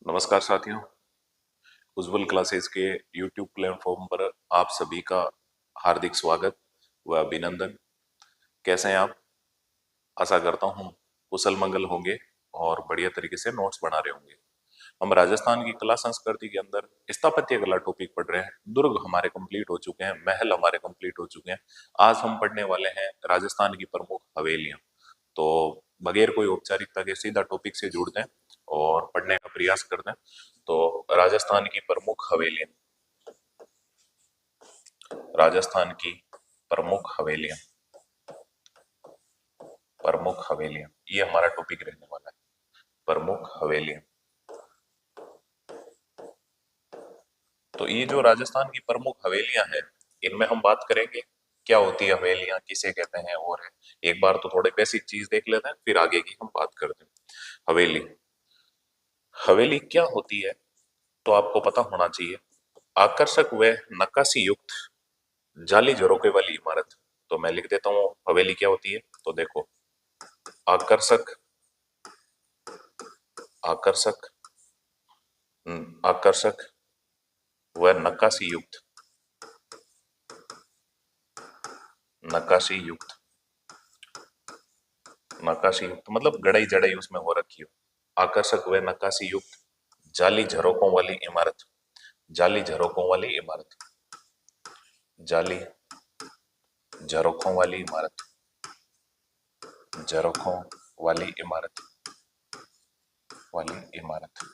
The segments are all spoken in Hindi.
नमस्कार साथियों। उज्जवल क्लासेस के YouTube प्लेटफॉर्म पर आप सभी का हार्दिक स्वागत व अभिनंदन। कैसे हैं आप? आशा करता हूँ कुशल मंगल होंगे और बढ़िया तरीके से नोट्स बना रहे होंगे। हम राजस्थान की कला संस्कृति के अंदर स्थापत्य कला टॉपिक पढ़ रहे हैं। दुर्ग हमारे कंप्लीट हो चुके हैं, महल हमारे कंप्लीट हो चुके हैं। आज हम पढ़ने वाले हैं राजस्थान की प्रमुख हवेलियां। तो बगैर कोई औपचारिकता के सीधा टॉपिक से जुड़ते हैं और पढ़ने का प्रयास करते हैं। तो राजस्थान की प्रमुख हवेलियां, राजस्थान की प्रमुख हवेलियां, प्रमुख हवेलियां, ये हमारा टॉपिक रहने वाला है। प्रमुख हवेलियां। तो ये जो राजस्थान की प्रमुख हवेलियां हैं, इनमें हम बात करेंगे क्या होती है हवेलियां, किसे कहते हैं और है। एक बार तो थोड़े बेसिक चीज देख लेते हैं, फिर आगे की हम बात करते हैं। हवेली, हवेली क्या होती है तो आपको पता होना चाहिए। आकर्षक व नक्काशी युक्त जाली झरोखे वाली इमारत। तो मैं लिख देता हूँ हवेली क्या होती है। तो देखो, आकर्षक, आकर्षक, आकर्षक व नक्काशी युक्त, नक्काशी युक्त, नक्काशी युक्त मतलब गड़ाई जड़ाई उसमें हो रखी हो। आकर्षक व नक्काशी युक्त जाली झरोकों वाली इमारत, जाली झरोकों वाली इमारत, जाली झरोकों वाली इमारत, झरोकों वाली इमारत, वाली इमारत।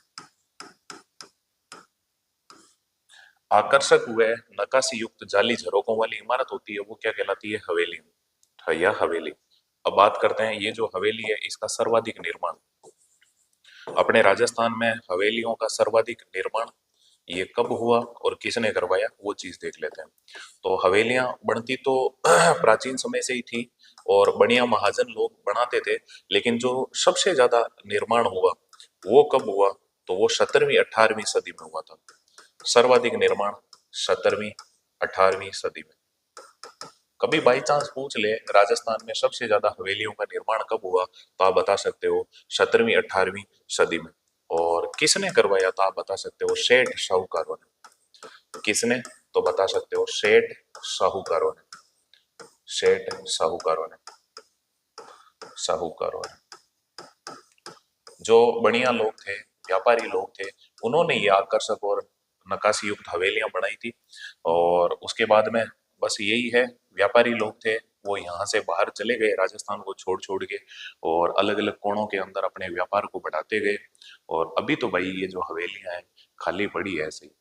आकर्षक व नक्काशी युक्त जाली झरोकों वाली इमारत होती है, वो क्या कहलाती है? हवेली। या हवेली। अब बात करते हैं, ये जो हवेली है इसका सर्वाधिक निर्माण, अपने राजस्थान में हवेलियों का सर्वाधिक निर्माण ये कब हुआ और किसने करवाया, वो चीज देख लेते हैं। तो हवेलियां बनती तो प्राचीन समय से ही थी और बढ़िया महाजन लोग बनाते थे, लेकिन जो सबसे ज्यादा निर्माण हुआ वो कब हुआ? तो वो 17वीं 18वीं सदी में हुआ था। सर्वाधिक निर्माण 17वीं 18वीं सदी में। कभी बाई चांस पूछ ले राजस्थान में सबसे ज्यादा हवेलियों का निर्माण कब हुआ, तो आप बता सकते हो 17वीं 18वीं सदी में। और किसने करवाया, तो आप बता सकते हो सेठ साहूकारों ने। किसने? तो बता सकते हो सेठ साहूकारों ने, सेठ साहूकारों ने, साहूकारों ने। जो बढ़िया लोग थे, व्यापारी लोग थे, उन्होंने ये आकर्षक और नक्काशी युक्त हवेलियां बनाई थी। और उसके बाद में बस यही है, व्यापारी लोग थे वो यहाँ से बाहर चले गए राजस्थान को छोड़ छोड़ के, और अलग अलग कोणों के अंदर अपने व्यापार को बढ़ाते गए। और अभी तो भाई ये जो हवेलियां हैं खाली पड़ी है ऐसे ही।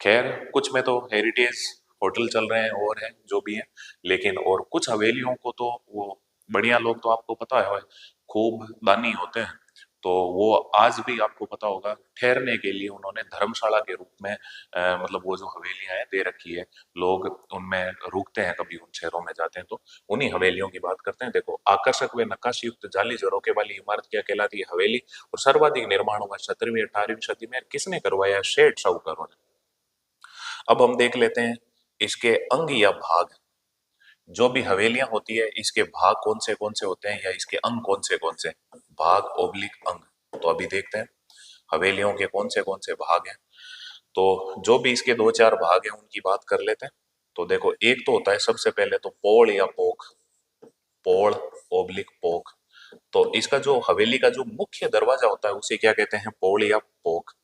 खैर, कुछ में तो हेरिटेज होटल चल रहे हैं और हैं जो भी हैं, लेकिन और कुछ हवेलियों को तो वो बढ़िया लोग, तो आपको पता है खूब दानी होते हैं, तो वो आज भी आपको पता होगा ठहरने के लिए उन्होंने धर्मशाला के रूप में मतलब वो जो हवेलियां हैं दे रखी है। लोग उनमें रुकते हैं, कभी उन शहरों में जाते हैं तो उन्हीं हवेलियों की बात करते हैं। देखो, आकर्षक व नक्काशी युक्त जाली झरोखे वाली इमारत क्या कहलाती है? हवेली। और सर्वाधिक निर्माण हुआ 17वीं 18वीं सदी में। किसने करवाया? सेठ साहूकारों ने। अब हम देख लेते हैं इसके अंग या भाग। जो भी हवेलियां होती है इसके भाग कौन से होते हैं, या इसके अंग कौन से? भाग ओब्लिक अंग। तो अभी देखते हैं हवेलियों के कौन से भाग हैं। तो जो भी इसके दो चार भाग हैं उनकी बात कर लेते हैं। तो देखो, एक तो होता है सबसे पहले तो पोड़ या पोख, पोड़ ओब्लिक पोख। तो इसका जो हवेली का जो मुख्य दरवाजा होता है उसे क्या कहते हैं? पोड़ या पोख।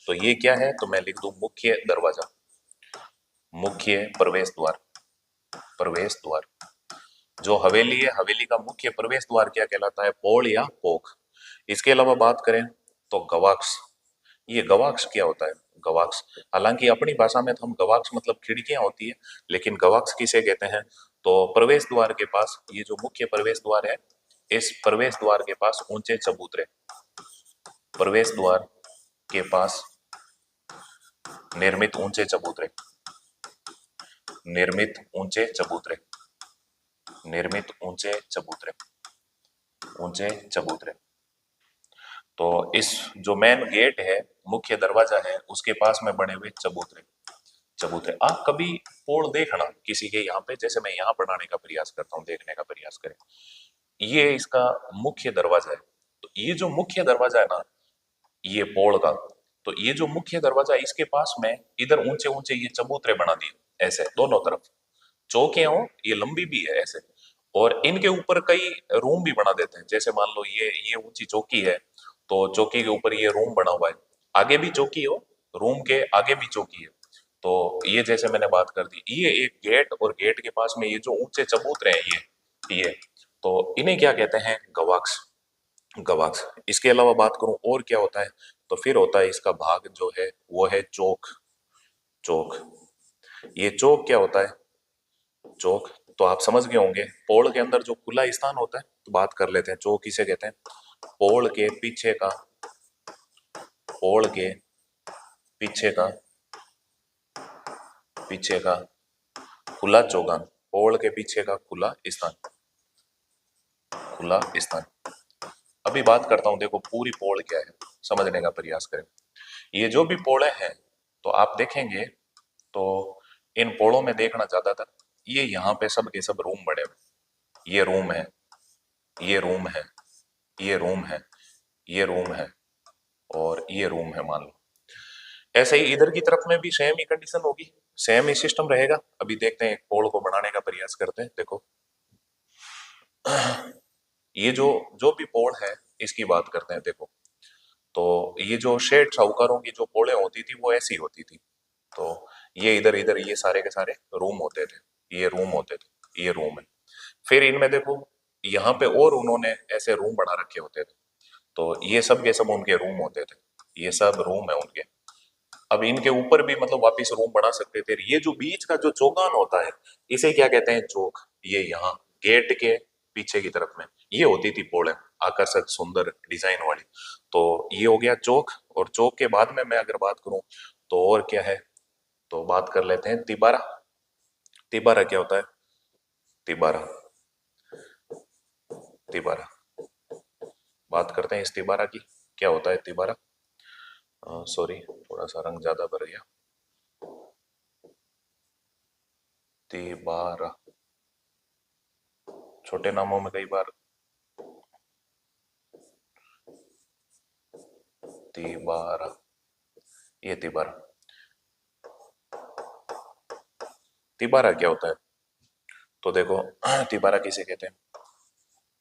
तो ये क्या है? तो मैं लिख दूं मुख्य दरवाजा, मुख्य प्रवेश द्वार, प्रवेश द्वार। जो हवेली है, हवेली का मुख्य प्रवेश द्वार क्या कहलाता है? पोड़ या पोख। इसके अलावा बात करें तो गवाक्ष। ये गवाक्ष क्या होता है? गवाक्ष, हालांकि अपनी भाषा में तो हम गवाक्ष मतलब खिड़कियां होती है, लेकिन गवाक्ष किसे कहते हैं? तो प्रवेश द्वार के पास, ये जो मुख्य प्रवेश द्वार है, इस प्रवेश द्वार के पास ऊंचे चबूतरे, प्रवेश द्वार के पास निर्मित ऊंचे चबूतरे, निर्मित ऊंचे चबूतरे, निर्मित ऊंचे चबूतरे, ऊंचे चबूतरे। तो इस जो मेन गेट है, मुख्य दरवाजा है, उसके पास में बने हुए चबूतरे, चबूतरे। आप कभी पोल देखना किसी के यहाँ पे, जैसे मैं यहाँ बनाने का प्रयास करता हूँ, देखने का प्रयास करें। ये इसका मुख्य दरवाजा है। तो ये जो मुख्य दरवाजा है ना, ये पोल का, तो ये जो मुख्य दरवाजा इसके पास में इधर ऊंचे ऊंचे ये चबूतरे बना दिए ऐसे दोनों तरफ, चौकियां हो, ये लंबी भी है ऐसे, और इनके ऊपर कई रूम भी बना देते हैं। जैसे मान लो ये ऊंची चौकी है, तो चौकी के ऊपर ये रूम बना हुआ है, आगे भी चौकी हो, रूम के आगे भी चौकी है। तो ये जैसे मैंने बात कर दी, ये एक गेट, और गेट के पास में ये जो ऊंचे चबूतरे हैं ये तो इन्हें क्या कहते हैं? गवाक्स। गवाक्स। इसके अलावा बात करूं और क्या होता है, तो फिर होता है इसका भाग जो है वो है चौक। चौक, ये चौक क्या होता है? चौक तो आप समझ गए होंगे, पोल के अंदर जो खुला स्थान होता है, तो बात कर लेते हैं चौक किसे कहते हैं। पोल के पीछे का, पोल के पीछे का, पीछे का खुला चौगान, पोल के पीछे का खुला स्थान, खुला स्थान। अभी बात करता हूं, देखो पूरी पोल क्या है समझने का प्रयास करें। ये जो भी पोले हैं, तो आप देखेंगे तो इन पोलों में देखना ज्यादातर ये यहाँ पे सब के सब रूम बने हुए, ये रूम है, ये रूम है, ये रूम है, ये रूम है, और ये रूम है मान लो। ऐसे ही इधर की तरफ में भी सेम ही कंडीशन होगी, सेम ही सिस्टम रहेगा। अभी देखते हैं, पोल को बनाने का प्रयास करते हैं। देखो ये जो जो भी पोल है इसकी बात करते हैं। देखो, तो ये जो शेठ साहूकारों की जो पोलें होती थी वो ऐसी होती थी। तो ये इधर इधर ये सारे के सारे रूम होते थे, ये रूम होते थे, ये रूम है। फिर इनमें देखो यहाँ पे और उन्होंने ऐसे रूम बना रखे होते थे, तो ये सब के सब उनके रूम होते थे, ये सब रूम है उनके। अब इनके ऊपर भी मतलब वापिस रूम बना सकते थे। ये जो बीच का जो चौगान होता है इसे क्या कहते हैं? चौक। ये यहाँ गेट के पीछे की तरफ में ये होती थी पोलें, आकर्षक सुंदर डिजाइन वाली। तो ये हो गया चौक, और चौक के बाद में मैं अगर बात करूं तो और क्या है, तो बात कर लेते हैं तिबारा। तिबारा क्या होता है? तिबारा, तिबारा बात करते हैं इस तिबारा की। क्या होता है तिबारा? सॉरी, थोड़ा सा रंग ज्यादा भर गया। तिबारा, छोटे नामों में कई बार तिबारा, ये तिबारा। तिबारा क्या होता है? तो देखो तिबारा किसे कहते हैं?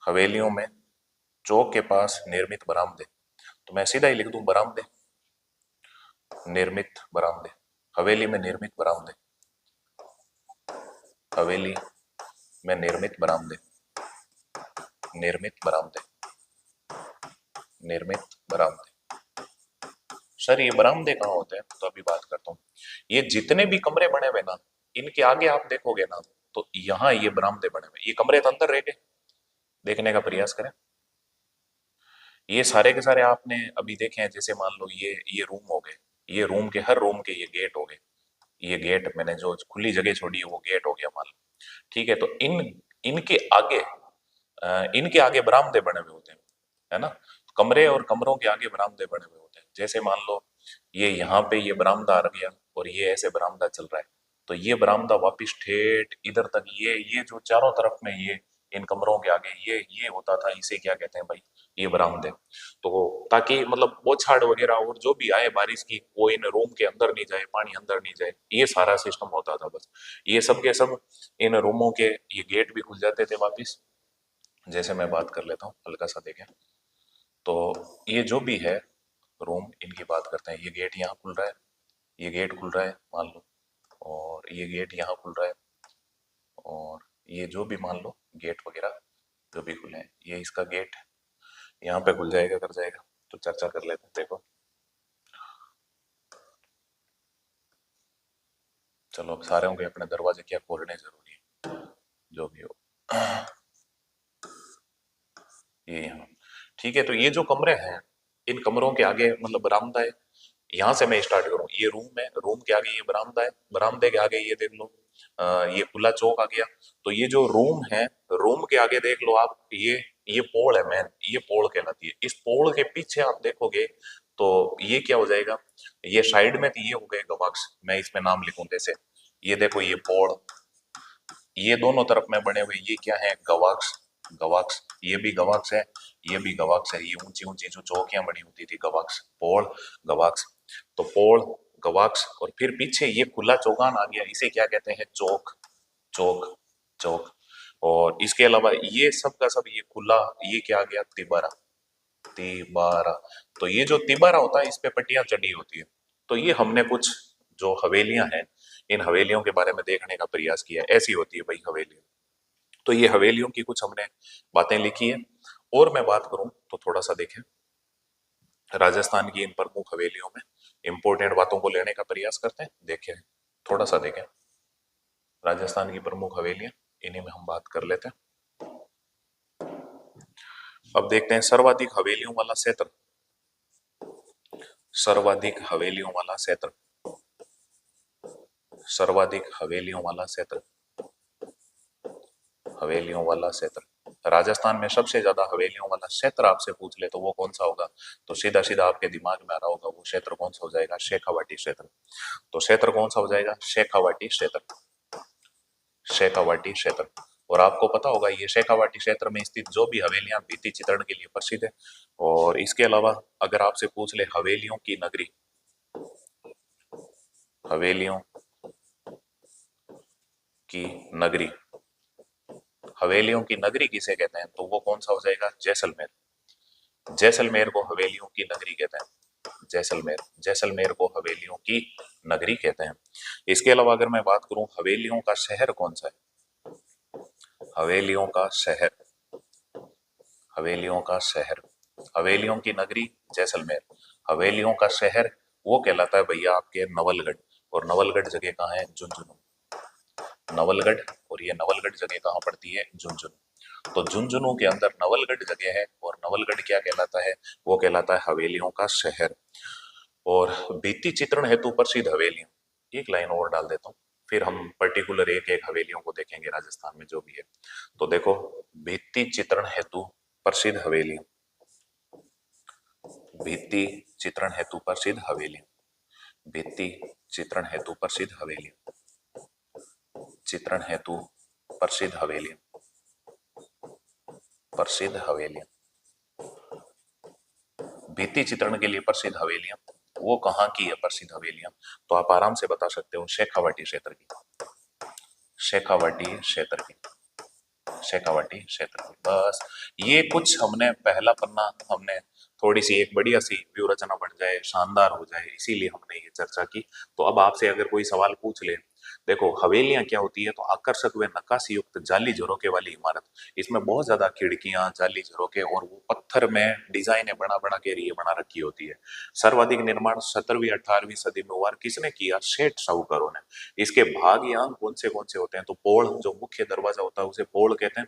हवेलियों में चौक के पास निर्मित बरामदे। तो मैं सीधा ही लिख दूं बरामदे, निर्मित बरामदे, हवेली में निर्मित बरामदे, हवेली में निर्मित बरामदे, निर्मित बरामदे, निर्मित बरामदे। सर ये बरामदे कहाँ होते हैं? तो अभी बात करता हूँ। ये जितने भी कमरे बने हुए ना, इनके आगे आप देखोगे ना, तो यहाँ ये बरामदे बने हुए, ये कमरे तो अंदर रह गए, देखने का प्रयास करें। ये सारे के सारे आपने अभी देखे हैं। जैसे मान लो ये रूम हो गए, ये रूम के हर रूम के ये गेट हो गए, ये गेट मैंने जो खुली जगह छोड़ी है वो गेट हो गया मान लो। ठीक है, तो इनके आगे इनके आगे बरामदे बने हुए होते हैं, है ना? कमरे और कमरों के आगे बरामदे बने हुए होते हैं। जैसे मान लो ये यहाँ पे ये बरामदा आ गया, और ये ऐसे बरामदा चल रहा है, तो ये बरामदा वापिस ठेठ इधर तक, ये जो चारों तरफ में ये इन कमरों के आगे ये होता था, इसे क्या कहते हैं भाई? ये बरामदे। तो ताकि मतलब बौछार वगैरह और जो भी आए बारिश की, वो इन रूम के अंदर नहीं जाए, पानी अंदर नहीं जाए, ये सारा सिस्टम होता था बस। ये सब के सब इन रूमों के ये गेट भी खुल जाते थे वापिस। जैसे मैं बात कर लेता हूँ, हल्का सा देखें, तो ये जो भी है रूम, इनकी बात करते हैं। ये गेट यहाँ खुल रहा है, ये गेट खुल रहा है मान लो, और ये गेट यहाँ खुल रहा है, और ये जो भी मान लो गेट वगैरह जो भी खुले हैं, ये इसका गेट यहाँ पे खुल जाएगा, कर जाएगा। तो चर्चा कर लेते हैं। देखो चलो, अब सारे होंगे अपने दरवाजे क्या खोलने जरूरी है, जो भी हो। ये यहाँ, ठीक है। तो ये जो कमरे हैं, इन कमरों के आगे मतलब बरामदा है। यहाँ से मैं स्टार्ट करूँ, ये रूम है, रूम के आगे ये बरामदा है, बरामदे के आगे ये देख लो ये खुला चौक आ गया। तो ये जो रूम है, रूम के आगे देख लो आप, ये पोल है मैन, ये पोल कहलाती है। इस पोल के पीछे आप देखोगे तो ये क्या हो जाएगा? ये साइड में तो ये हो गए गवाक्स, मैं इसमें नाम लिखूं जैसे, ये देखो ये पोल, ये दोनों तरफ में बने हुए ये क्या है? गवाक्स। गवाक्स, ये भी गवाक्स है, ये भी गवाक्स है। ये ऊंची ऊंची जो चौकियां बनी होती थी, गवाक्स, पोल, गवाक्स। तो पोल, गवाक्ष और फिर पीछे ये खुला चौगान आ गया, इसे क्या कहते हैं? चौक, चौक, चौक। और इसके अलावा ये सब का सब ये खुला, ये क्या आ गया? तिबारा, तिबारा। तो ये जो तिबारा होता है इस पे पट्टियां चढ़ी होती है। तो ये हमने कुछ जो हवेलियां हैं, इन हवेलियों के बारे में देखने का प्रयास किया। ऐसी होती है भाई हवेलियां। तो ये हवेलियों की कुछ हमने बातें लिखी है। और मैं बात करूं तो थोड़ा सा देखें राजस्थान की इन प्रमुख हवेलियों में इंपॉर्टेंट बातों को लेने का प्रयास करते हैं। देखें, थोड़ा सा देखें राजस्थान की प्रमुख हवेलियां, इन्हीं में हम बात कर लेते हैं। अब देखते हैं सर्वाधिक हवेलियों वाला क्षेत्र, सर्वाधिक हवेलियों वाला क्षेत्र, सर्वाधिक हवेलियों वाला क्षेत्र, हवेलियों वाला क्षेत्र। राजस्थान में सबसे ज्यादा हवेलियों वाला क्षेत्र आपसे पूछ ले तो वो कौन सा होगा? तो सीधा सीधा आपके दिमाग में आ रहा होगा वो क्षेत्र कौन सा हो जाएगा? शेखावाटी क्षेत्र। तो क्षेत्र कौन सा हो जाएगा? शेखावाटी क्षेत्र, शेखावाटी क्षेत्र। और आपको पता होगा ये शेखावाटी क्षेत्र में स्थित जो भी हवेलियां भित्ति चित्रण के लिए प्रसिद्ध है। और इसके अलावा अगर आपसे पूछ ले हवेलियों की नगरी, हवेलियों की नगरी, हवेलियों की नगरी किसे कहते हैं? तो वो कौन सा हो जाएगा? जैसलमेर। जैसलमेर को हवेलियों की नगरी कहते हैं। जैसलमेर, जैसलमेर को हवेलियों की नगरी कहते हैं। इसके अलावा अगर मैं बात करूं हवेलियों का शहर कौन सा है? हवेलियों का शहर, हवेलियों का शहर, हवेलियों की नगरी जैसलमेर, हवेलियों का शहर वो कहलाता है भैया आपके नवलगढ़। और नवलगढ़ जगह कहाँ है? झुंझुनू। नवलगढ़, और ये नवलगढ़ जगह कहाँ पड़ती है? झुंझुनू। तो झुंझुनू के अंदर नवलगढ़ जगह है और नवलगढ़ क्या कहलाता है? वो कहलाता है हवेलियों का शहर। और भित्ति चित्रण हेतु प्रसिद्ध हवेलियां, एक लाइन और डाल देता हूँ, फिर हम पर्टिकुलर एक एक हवेलियों को देखेंगे राजस्थान में जो भी है। तो देखो, भित्ति चित्रण हेतु प्रसिद्ध हवेलियां, भित्ति चित्रण हेतु प्रसिद्ध हवेलियां, भित्ति चित्रण हेतु प्रसिद्ध हवेलियां, चित्रण हेतु प्रसिद्ध हवेलियां, प्रसिद्ध हवेलियां, भित्ति चित्रण के लिए प्रसिद्ध हवेलियां वो कहाँ की है? प्रसिद्ध हवेलियां तो आप आराम से बता सकते हो शेखावाटी क्षेत्र की, शेखावाटी क्षेत्र की, शेखावाटी क्षेत्र की। बस ये कुछ हमने पहला पन्ना हमने थोड़ी सी एक बढ़िया सी व्यू रचना बन जाए, शानदार हो जाए, इसीलिए हमने ये चर्चा की। तो अब आपसे अगर कोई सवाल पूछ ले, देखो हवेलियां क्या होती है? तो आकर्षक व नक्काशी युक्त जाली झरोके वाली इमारत। इसमें बहुत ज्यादा खिड़कियां, जाली झरोके और वो पत्थर में डिजाइने बना बना के ये बना रखी होती है। सर्वाधिक निर्माण 17वीं 18वीं सदी में हुआ। किसने किया? सेठ साहूकारों ने। इसके भाग या अंग कौन से होते हैं? तो पोल, जो मुख्य दरवाजा होता है उसे पोल कहते हैं।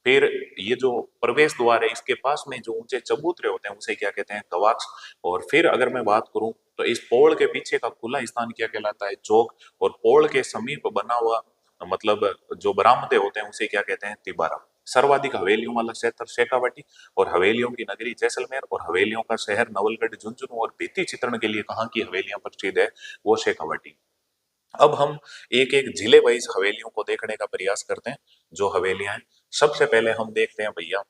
फिर ये जो प्रवेश द्वार है इसके पास में जो ऊंचे चबूतरे होते हैं उसे क्या कहते हैं? गवाक्ष। और फिर अगर मैं बात करूं तो इस पोल के पीछे का खुला स्थान क्या कहलाता है? चौक। और पोल के समीप बना हुआ मतलब जो बरामदे होते हैं उसे क्या कहते हैं? तिबारा। सर्वाधिक हवेलियों वाला क्षेत्र शेखावाटी, और हवेलियों की नगरी जैसलमेर, और हवेलियों का शहर नवलगढ़ झुंझुनू, और भित्ति चित्रण के लिए कहाँ की हवेलियां प्रसिद्ध है? वो शेखावाटी। अब हम एक एक जिले वाइज हवेलियों को देखने का प्रयास करते हैं जो हवेलियां हैं। सबसे पहले हम देखते हैं भैया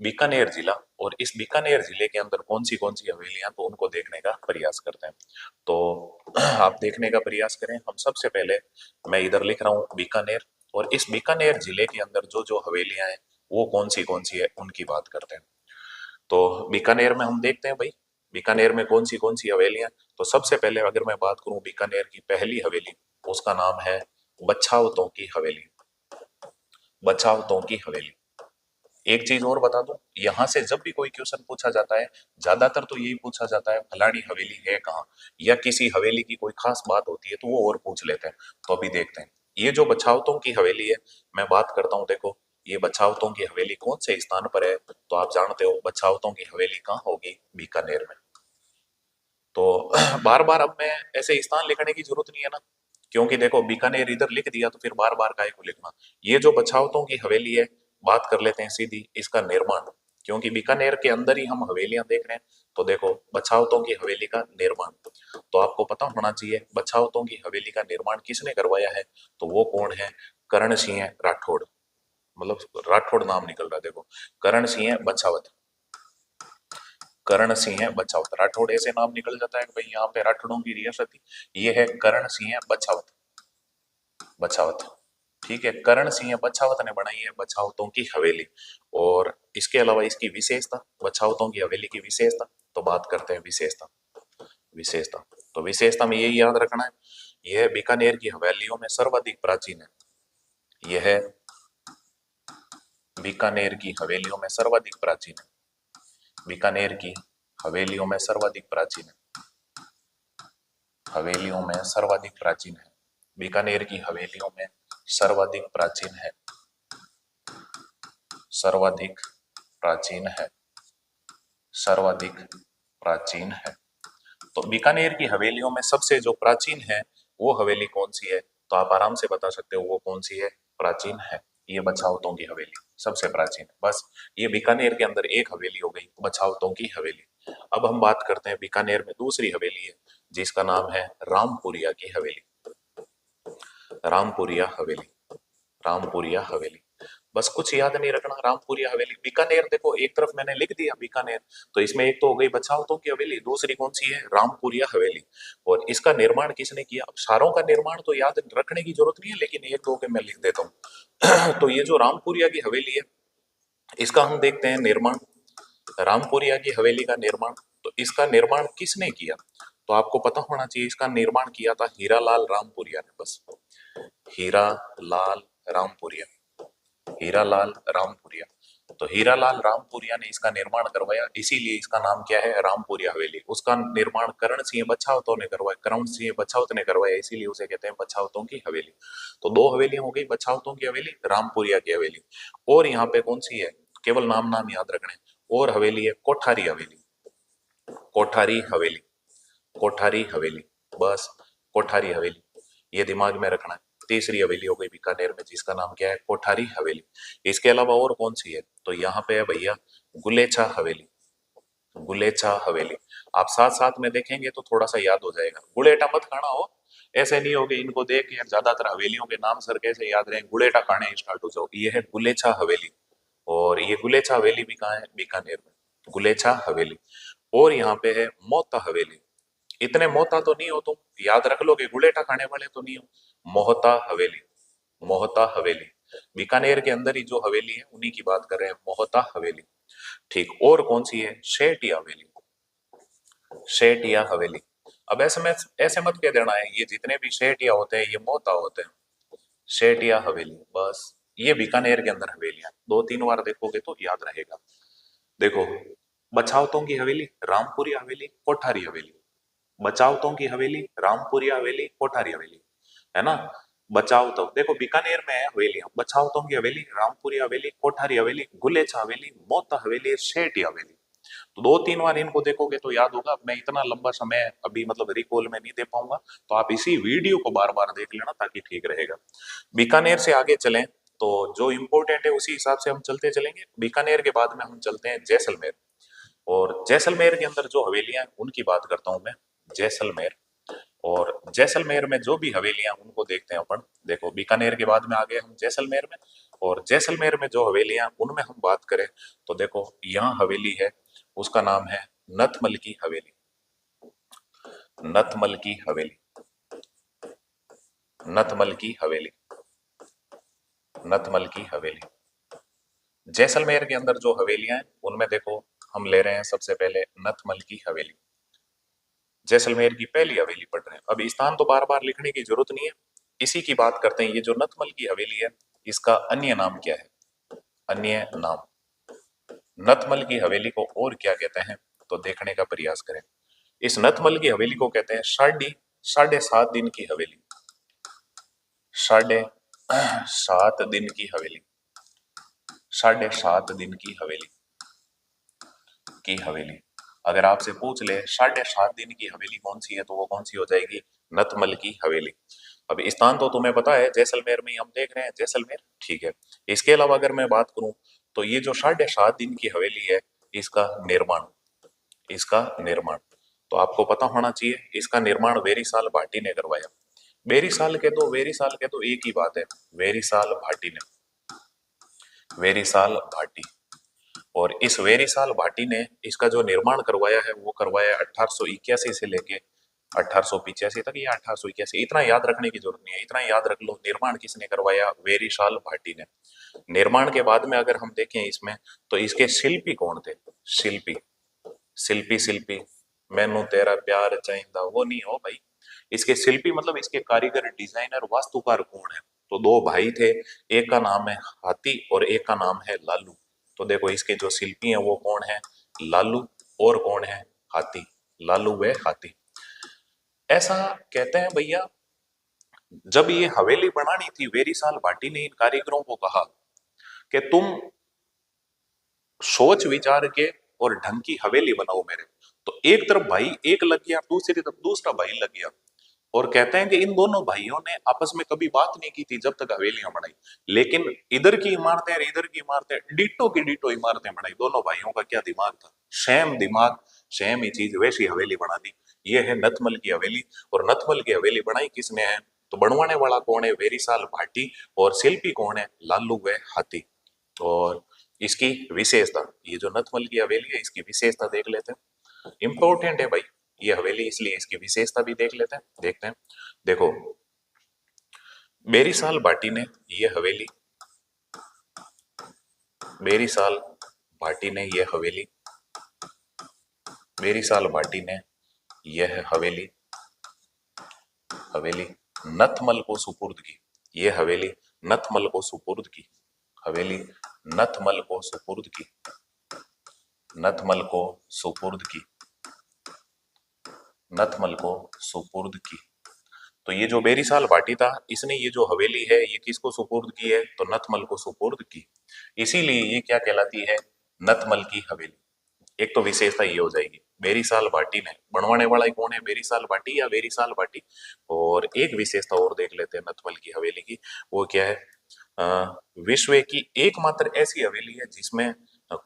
बीकानेर जिला, और इस बीकानेर जिले के अंदर कौन सी हवेलियां, तो उनको देखने का प्रयास करते हैं। तो आप देखने का प्रयास करें। हम सबसे पहले, मैं इधर लिख रहा हूँ बीकानेर, और इस बीकानेर जिले के अंदर जो जो हवेलियां हैं वो कौन सी है उनकी बात करते हैं। तो बीकानेर में हम देखते हैं भाई बीकानेर में कौन सी हवेलियां। तो सबसे पहले अगर मैं बात करूं बीकानेर की पहली हवेली, उसका नाम है बछावतों की हवेली, बछावतों की हवेली। एक चीज और बता दूं, यहाँ से जब भी कोई क्वेश्चन पूछा जाता है ज्यादातर तो यही पूछा जाता है फलानी हवेली है कहाँ, या किसी हवेली की कोई खास बात होती है तो वो और पूछ लेते हैं। तो अभी देखते हैं ये जो बछावतों की हवेली है, मैं बात करता हूँ। देखो ये बछावतों की हवेली कौन से स्थान पर है? तो आप जानते हो बछावतों की हवेली कहाँ होगी? बीकानेर में। तो बार बार अब मैं ऐसे स्थान लिखने की जरूरत नहीं है ना, क्योंकि देखो बीकानेर इधर लिख दिया तो फिर बार बार काहे को लिखना। ये जो बछावतों की हवेली है, बात कर लेते हैं सीधी इसका निर्माण, क्योंकि बीकानेर के अंदर ही हम हवेलियां देख रहे हैं। तो देखो बछावतों की हवेली का निर्माण, तो आपको पता होना चाहिए बछावतों की हवेली का निर्माण किसने करवाया है? तो वो कौन है? करण सिंह राठौड़, मतलब राठौड़ नाम निकल रहा है देखो, करण सिंह बछावत, कर्ण सिंह बछावत। राठौड़ ऐसे नाम निकल जाता है कि भाई यहाँ पे राठौड़ों की रियासत थी। ये है कर्ण सिंह बछावत, बछावत। ठीक है, कर्ण सिंह बछावत ने बनाई है बछावतों की हवेली। और इसके अलावा इसकी विशेषता, बछावतों की हवेली की विशेषता, तो बात करते हैं विशेषता। विशेषता, तो विशेषता में यही याद रखना है, यह बीकानेर की हवेलियों में सर्वाधिक प्राचीन है। यह बीकानेर की हवेलियों में सर्वाधिक प्राचीन है। बीकानेर की हवेलियों में सर्वाधिक प्राचीन है। हवेलियों में सर्वाधिक प्राचीन है। बीकानेर की हवेलियों में सर्वाधिक प्राचीन है। सर्वाधिक प्राचीन है। सर्वाधिक प्राचीन है। तो बीकानेर की हवेलियों में सबसे जो प्राचीन है वो हवेली कौन सी है, तो आप आराम से बता सकते हो वो कौन सी है, प्राचीन है। ये बछावतों की हवेली सबसे प्राचीन है। बस ये बीकानेर के अंदर एक हवेली हो गई, बछावतों की हवेली। अब हम बात करते हैं बीकानेर में दूसरी हवेली है जिसका नाम है रामपुरिया की हवेली। रामपुरिया हवेली, रामपुरिया हवेली। बस कुछ याद नहीं रखना, रामपुरिया हवेली। बीकानेर देखो एक तरफ मैंने लिख दिया बीकानेर, तो इसमें एक तो हो गई बछावतों की हवेली, दूसरी कौन सी है, रामपुरिया हवेली। और इसका निर्माण किसने किया, अब सारों का निर्माण तो याद रखने की जरूरत नहीं है, लेकिन एक दो के मैं लिख देता हूँ। तो ये जो रामपुरिया की हवेली है इसका हम देखते हैं निर्माण। रामपुरिया की हवेली का निर्माण, तो इसका निर्माण किसने किया, तो आपको पता होना चाहिए इसका निर्माण किया था हीरालाल रामपुरिया ने। बस हीरालाल रामपुरिया, हीरालाल रामपुरिया। तो हीरालाल रामपुरिया ने इसका निर्माण करवाया, इसीलिए इसका नाम क्या है, रामपुरिया हवेली। उसका निर्माण कर्ण सिंह बछावतों ने करवाया, कर्ण सिंह बछावत ने करवाया, इसीलिए उसे कहते हैं बछावतों की हवेली। तो दो हवेलियां हो गई, बछावतों की हवेली, रामपुरिया की हवेली। और यहाँ पे कौन सी है, केवल नाम नाम याद रखने। और हवेली है कोठारी हवेली, कोठारी हवेली, कोठारी हवेली। बस कोठारी हवेली, ये दिमाग में रखना है। तीसरी हवेली हो गई बीकानेर में जिसका नाम क्या है, कोठारी हवेली। इसके अलावा और कौन सी है, तो यहाँ पे है भैया गुलेछा हवेली, गुलेछा हवेली। आप साथ साथ में देखेंगे तो थोड़ा सा याद हो जाएगा। गुलेटा मत खाना हो, ऐसे नहीं होगे इनको देख के ज्यादातर हवेलियों के नाम सर कैसे याद रहे, गुलेटा खाने स्टार्ट हो जाओ। ये है गुलेछा हवेली। और ये गुलेछा हवेली भी कहाँ है, बीकानेर में, गुलेछा हवेली। और यहाँ पे है मोता हवेली। इतने मोहता तो नहीं हो तुम, याद रख लोगे, गुलेटा खाने वाले तो नहीं हो। मोहता हवेली, मोहता हवेली। बीकानेर के अंदर ही जो हवेली है उन्हीं की बात कर रहे हैं, मोहता हवेली। ठीक, और कौन सी है, शेटिया हवेली, शेटिया हवेली। अब ऐसे में ऐसे मत कह देना है ये जितने भी शेटिया होते हैं ये मोहता होते हैं। शेटिया हवेली, बस ये बीकानेर के अंदर हवेलियां, दो तीन बार देखोगे तो याद रहेगा। देखो, बछावतों की हवेली, रामपुरी हवेली, कोठारी हवेली। बचावतों की हवेली, रामपुरिया हवेली, कोठारी हवेली, है ना। बचावतों देखो बीकानेर में है हवेलियां, बचावतों की हवेली, रामपुरी हवेली, कोठारी हवेली, गुलेछा हवेली, मोता हवेली, शेटी हवेली। तो दो तीन बार इनको देखोगे तो याद होगा। मैं इतना लंबा समय अभी मतलब रिकॉल में नहीं दे पाऊंगा, तो आप इसी वीडियो को बार बार देख लेना ताकि ठीक रहेगा। बीकानेर से आगे चलें तो जो इम्पोर्टेंट है उसी हिसाब से हम चलते चलेंगे। बीकानेर के बाद में हम चलते हैं जैसलमेर। और जैसलमेर के अंदर जो हवेलियां हैं उनकी बात करता हूं मैं, जैसलमेर। और जैसलमेर में जो भी हवेलियां उनको देखते हैं अपन। देखो बीकानेर के बाद में आ गए हम जैसलमेर में। और जैसलमेर में जो हवेलियां उनमें हम बात करें तो देखो यहाँ हवेली है, उसका नाम है नथमल की हवेली, नथमल की हवेली, नथमल की हवेली, नथमल की हवेली। जैसलमेर के अंदर जो हवेलियां हैं उनमें देखो हम ले रहे हैं सबसे पहले नथमल की हवेली। जैसलमेर की पहली हवेली पढ़ रहे हैं, अब स्थान तो बार बार लिखने की जरूरत नहीं है, इसी की बात करते हैं। ये जो नथमल की हवेली है इसका अन्य नाम क्या है, अन्य नाम। नथमल की हवेली को और क्या कहते हैं तो देखने का प्रयास करें। इस नथमल की हवेली को कहते हैं साढ़े सात दिन की हवेली, साढ़े सात दिन की हवेली, साढ़े सात दिन की हवेली, की हवेली। अगर आपसे पूछ ले साढ़े सात दिन की हवेली कौन सी है तो वो कौन सी हो जाएगी, नथमल की हवेली। अब स्थान तो तुम्हें पता है जैसलमेर में ही हम देख रहे हैं, जैसलमेर, ठीक है। इसके अलावा अगर मैं बात करूं तो ये जो साढ़े सात दिन की हवेली है इसका निर्माण, इसका निर्माण तो आपको पता होना चाहिए, इसका निर्माण वेरीसाल भाटी ने करवाया। वेरीसाल के दो, वेरीसाल के दो एक ही बात है, वेरीसाल भाटी ने, वेरीसाल भाटी। और इस वेरीसाल भाटी ने इसका जो निर्माण करवाया है वो करवाया 1881 से लेके 1885 तक, या 1881, इतना याद रखने की जरूरत नहीं है, इतना याद रख लो। निर्माण किसने करवाया? वेरीसाल भाटी ने। निर्माण के बाद में अगर हम देखें इसमें, तो इसके शिल्पी कौन थे? शिल्पी, शिल्पी शिल्पी मैनू तेरा प्यार चाहिदा, वो नहीं हो भाई। इसके शिल्पी मतलब इसके कारीगर, डिजाइनर, वास्तुकार कौन है? तो दो भाई थे, एक का नाम है हाथी और एक का नाम है लालू। तो देखो इसके जो शिल्पी हैं वो कौन है? लालू। और कौन है? हाथी। लालू व हाथी। ऐसा कहते हैं भैया, जब ये हवेली बनानी थी, वेरीसाल भाटी ने इन कारीगरों को कहा कि तुम सोच विचार के और ढंग की हवेली बनाओ मेरे। तो एक तरफ भाई एक लग गया, दूसरी तरफ दूसरा भाई लग गया। और कहते हैं कि इन दोनों भाइयों ने आपस में कभी बात नहीं की थी जब तक हवेलियां बनाई, लेकिन इधर की इमारतें और इधर की इमारतें डिटो की डिटो इमारतें बनाई। दोनों भाइयों का क्या दिमाग था, सेम दिमाग, सेम ही चीज, वैसी हवेली बना दी। ये है नथमल की हवेली। और नथमल की हवेली बनाई किसने है? तो बनवाने वाला कौन है? वेरीसाल भाटी। और शिल्पी कौन है? लालू व हाथी। और इसकी विशेषता, ये जो नथमल की हवेली है इसकी विशेषता देख लेते हैं। इंपॉर्टेंट है भाई ये हवेली, इसलिए इसकी विशेषता भी देख लेते हैं, देखते हैं। देखो बेरीसाल भाटी ने ये हवेली, बेरीसाल भाटी ने ये हवेली, बेरीसाल भाटी ने यह हवेली, हवेली नथमल को सुपुर्द की। ये हवेली नथमल को सुपुर्द की, हवेली नथमल को सुपुर्द की, नथमल को सुपुर्द की, नथमल को सुपुर्द की। तो ये जो बेरीसाल भाटी था, इसने ये जो हवेली है ये किसको सुपुर्द की है? तो नथमल को सुपुर्द की। इसीलिए ये क्या कहलाती है? नथमल की हवेली। एक तो विशेषता ये हो जाएगी, बेरीसाल भाटी ने, बनवाने वाला ही कौन है? बेरीसाल भाटी या वेरीसाल भाटी। और एक विशेषता और देख लेते हैं नथमल की हवेली की, वो क्या है? विश्व की एकमात्र ऐसी हवेली है जिसमें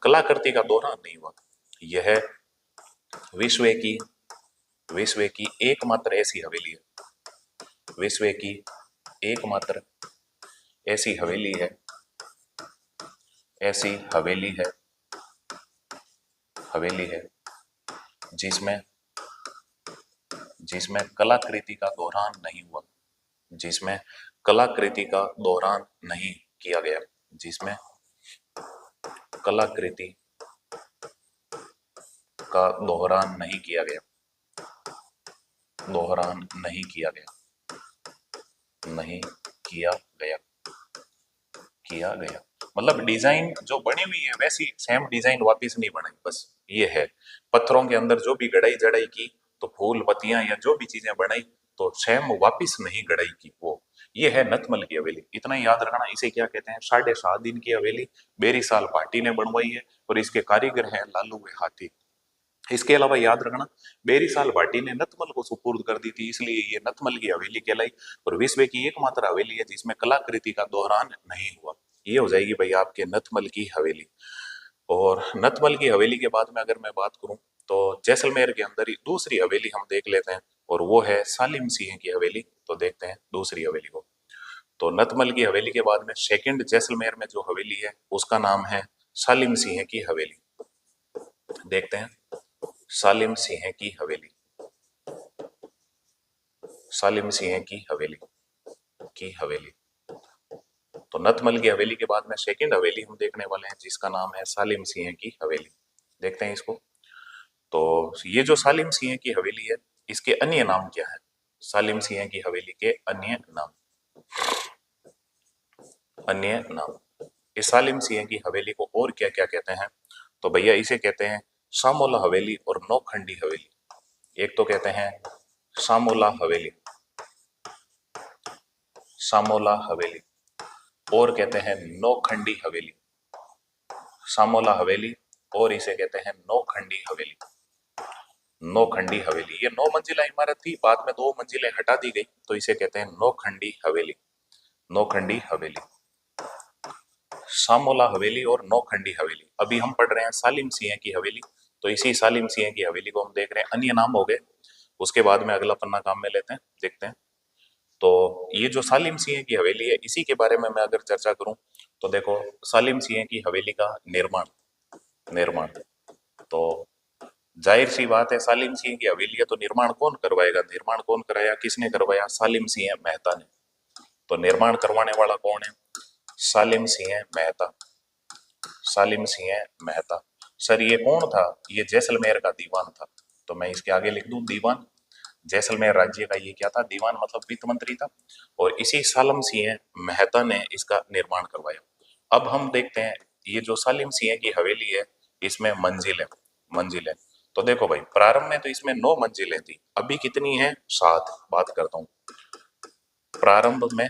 कलाकृति का दोहरान नहीं हुआ। यह विश्व की, विश्व की एकमात्र ऐसी हवेली है, विश्व की एकमात्र ऐसी हवेली है, ऐसी हवेली है, हवेली है जिसमें, जिसमें कलाकृति का दोहरान नहीं हुआ, जिसमें कलाकृति का दोहरान नहीं किया गया, जिसमें कलाकृति का दोहरान नहीं किया गया, दोहरान नहीं किया गया, नहीं किया गया, किया गया। मतलब डिजाइन जो बनी हुई है वैसी सेम डिजाइन वापस नहीं बनाई, बस ये है। पत्थरों के अंदर जो भी गढ़ाई जड़ाई की, तो फूल पत्तियां या जो भी चीजें बनाई, तो सेम वापस नहीं गढ़ाई की वो। ये है नथमल की हवेली, इतना ही याद रखना। इसे क्या कहते हैं? 7.5 दिन की हवेली बेरीसाल भाटी ने बनवाई है और इसके कारीगर हैं लालू व हाथी। इसके अलावा याद रखना, बेरीसाल भाटी ने नथमल को सुपुर्द कर दी थी, इसलिए ये नथमल की हवेली कहलाई। और विश्व की एकमात्र हवेली है जिसमें कलाकृति का दोहरान नहीं हुआ। ये हो जाएगी भाई आपके नथमल की हवेली। और नथमल की हवेली के बाद में अगर मैं बात करूं, तो जैसलमेर के अंदर ही दूसरी हवेली हम देख लेते हैं, और वो है सालिम सिंह की हवेली। तो देखते हैं दूसरी हवेली को। तो नथमल की हवेली के बाद में सेकंड जैसलमेर में जो हवेली है उसका नाम है सालिम सिंह की हवेली। देखते हैं सालिम सिंह की हवेली, सालिम सिंह की हवेली, की हवेली। तो नथमल की हवेली के बाद में सेकंड हवेली हम देखने वाले हैं जिसका नाम है सालिम सिंह की हवेली। देखते हैं इसको। तो ये जो सालिम सिंह की हवेली है इसके अन्य नाम क्या है? सालिम सिंह की हवेली के अन्य नाम, अन्य नाम। इस सालिम सिंह की हवेली को और क्या क्या कहते हैं? तो भैया इसे कहते हैं सामोला हवेली और नौखंडी हवेली। एक तो कहते हैं सामोला हवेली, सामोला हवेली, और कहते हैं नौखंडी हवेली, सामोला हवेली, और इसे कहते हैं नौखंडी हवेली। नौखंडी हवेली, ये 9 मंजिला इमारत थी, बाद में 2 मंजिलें हटा दी गई, तो इसे कहते हैं नौखंडी हवेली, नौखंडी हवेली। सामोला हवेली और नौखंडी हवेली। अभी हम पढ़ रहे हैं सालिम सिंह की हवेली, तो इसी सालिम सिंह की हवेली को हम देख रहे हैं। अन्य नाम हो गए, उसके बाद में अगला पन्ना काम में लेते हैं, देखते हैं। तो ये जो सालिम सिंह की हवेली है इसी के बारे में मैं अगर चर्चा करूं, तो देखो सालिम सिंह की हवेली का निर्माण, निर्माण। तो जाहिर सी बात है सालिम सिंह की हवेली है तो निर्माण कौन करवाएगा? निर्माण कौन कराया, किसने करवाया? सालिम सिंह मेहता ने। तो निर्माण करवाने वाला कौन है? सालिम सिंह मेहता। सालिम सिंह मेहता। सर ये कौन था? ये जैसलमेर का दीवान था। तो मैं इसके आगे लिख दूं दीवान। जैसलमेर राज्य का ये क्या था? दीवान, मतलब वित्त मंत्री था। और इसी सालिम सिंह मेहता ने इसका निर्माण करवाया। अब हम देखते हैं ये जो सालिम सिंह की हवेली है इसमें मंजिल है। मंजिल है तो देखो भाई, प्रारंभ में तो इसमें 9 मंजिलें थी, अभी कितनी है? 7। बात करता हूँ प्रारंभ में।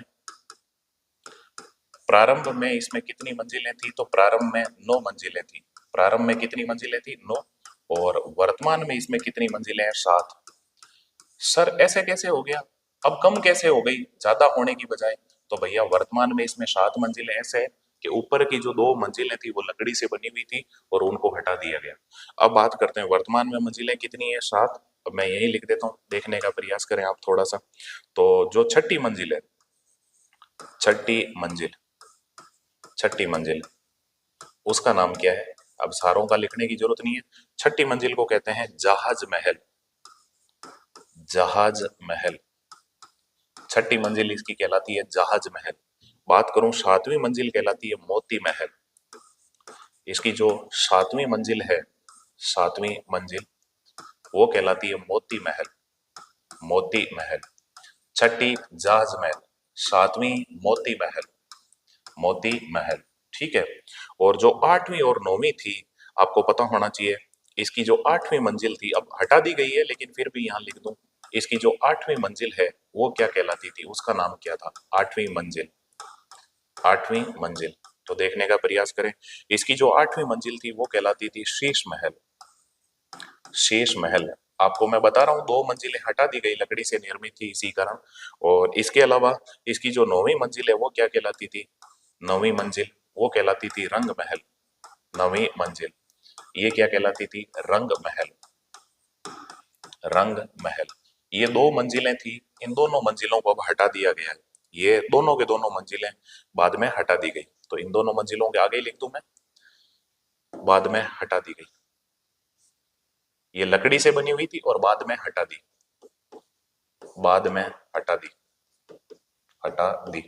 प्रारंभ में इसमें कितनी मंजिलें थी? तो प्रारंभ में 9 मंजिलें थी। प्रारंभ में कितनी मंजिलें थी? 9। और वर्तमान में इसमें कितनी मंजिलें हैं? 7। सर ऐसे कैसे हो गया? अब कम कैसे हो गई ज्यादा होने की बजाय? तो भैया वर्तमान में इसमें 7 मंजिलें ऐसे है कि ऊपर की जो 2 मंजिलें थी वो लकड़ी से बनी हुई थी और उनको हटा दिया गया। अब बात करते हैं वर्तमान में मंजिलें कितनी है? 7। अब मैं यही लिख देता हूँ, देखने का प्रयास करें आप थोड़ा सा। तो जो छठी मंजिल है, छठी मंजिल, छठी मंजिल उसका नाम क्या है? अब सारों का लिखने की जरूरत नहीं है। छठी मंजिल को कहते हैं जहाज महल। जहाज महल। छठी मंजिल इसकी कहलाती है जहाज महल। बात करूं 7वीं मंजिल कहलाती है मोती महल। इसकी जो 7वीं मंजिल है, 7वीं मंजिल वो कहलाती है मोती महल। मोती महल। छठी जहाज महल, 7वीं मोती महल। मोती महल। ठीक है। और जो 8वीं और 9वीं थी, आपको पता होना चाहिए, इसकी जो 8वीं मंजिल थी अब हटा दी गई है लेकिन फिर भी यहां लिख दूं, इसकी जो 8वीं मंजिल है वो क्या कहलाती थी? उसका नाम क्या था? 8वीं मंजिल। 8वीं मंजिल। तो देखने का प्रयास करें, इसकी जो 8वीं मंजिल थी वो कहलाती थी शीश महल। शीश महल। आपको मैं बता रहा हूँ 2 मंजिलें हटा दी गई, लकड़ी से निर्मित थी इसी कारण। और इसके अलावा इसकी जो 9वीं मंजिल है वो क्या कहलाती थी? 9वीं मंजिल वो कहलाती थी रंग महल। 9वीं मंजिल ये क्या कहलाती थी? रंग महल। रंग महल। ये 2 मंजिलें थी, इन दोनों मंजिलों को अब हटा दिया गया है। ये दोनों के दोनों मंजिलें बाद में हटा दी गई। तो इन दोनों मंजिलों के आगे लिख दूं मैं, बाद में हटा दी गई। ये लकड़ी से बनी हुई थी और बाद में हटा दी। बाद में हटा दी। हटा दी।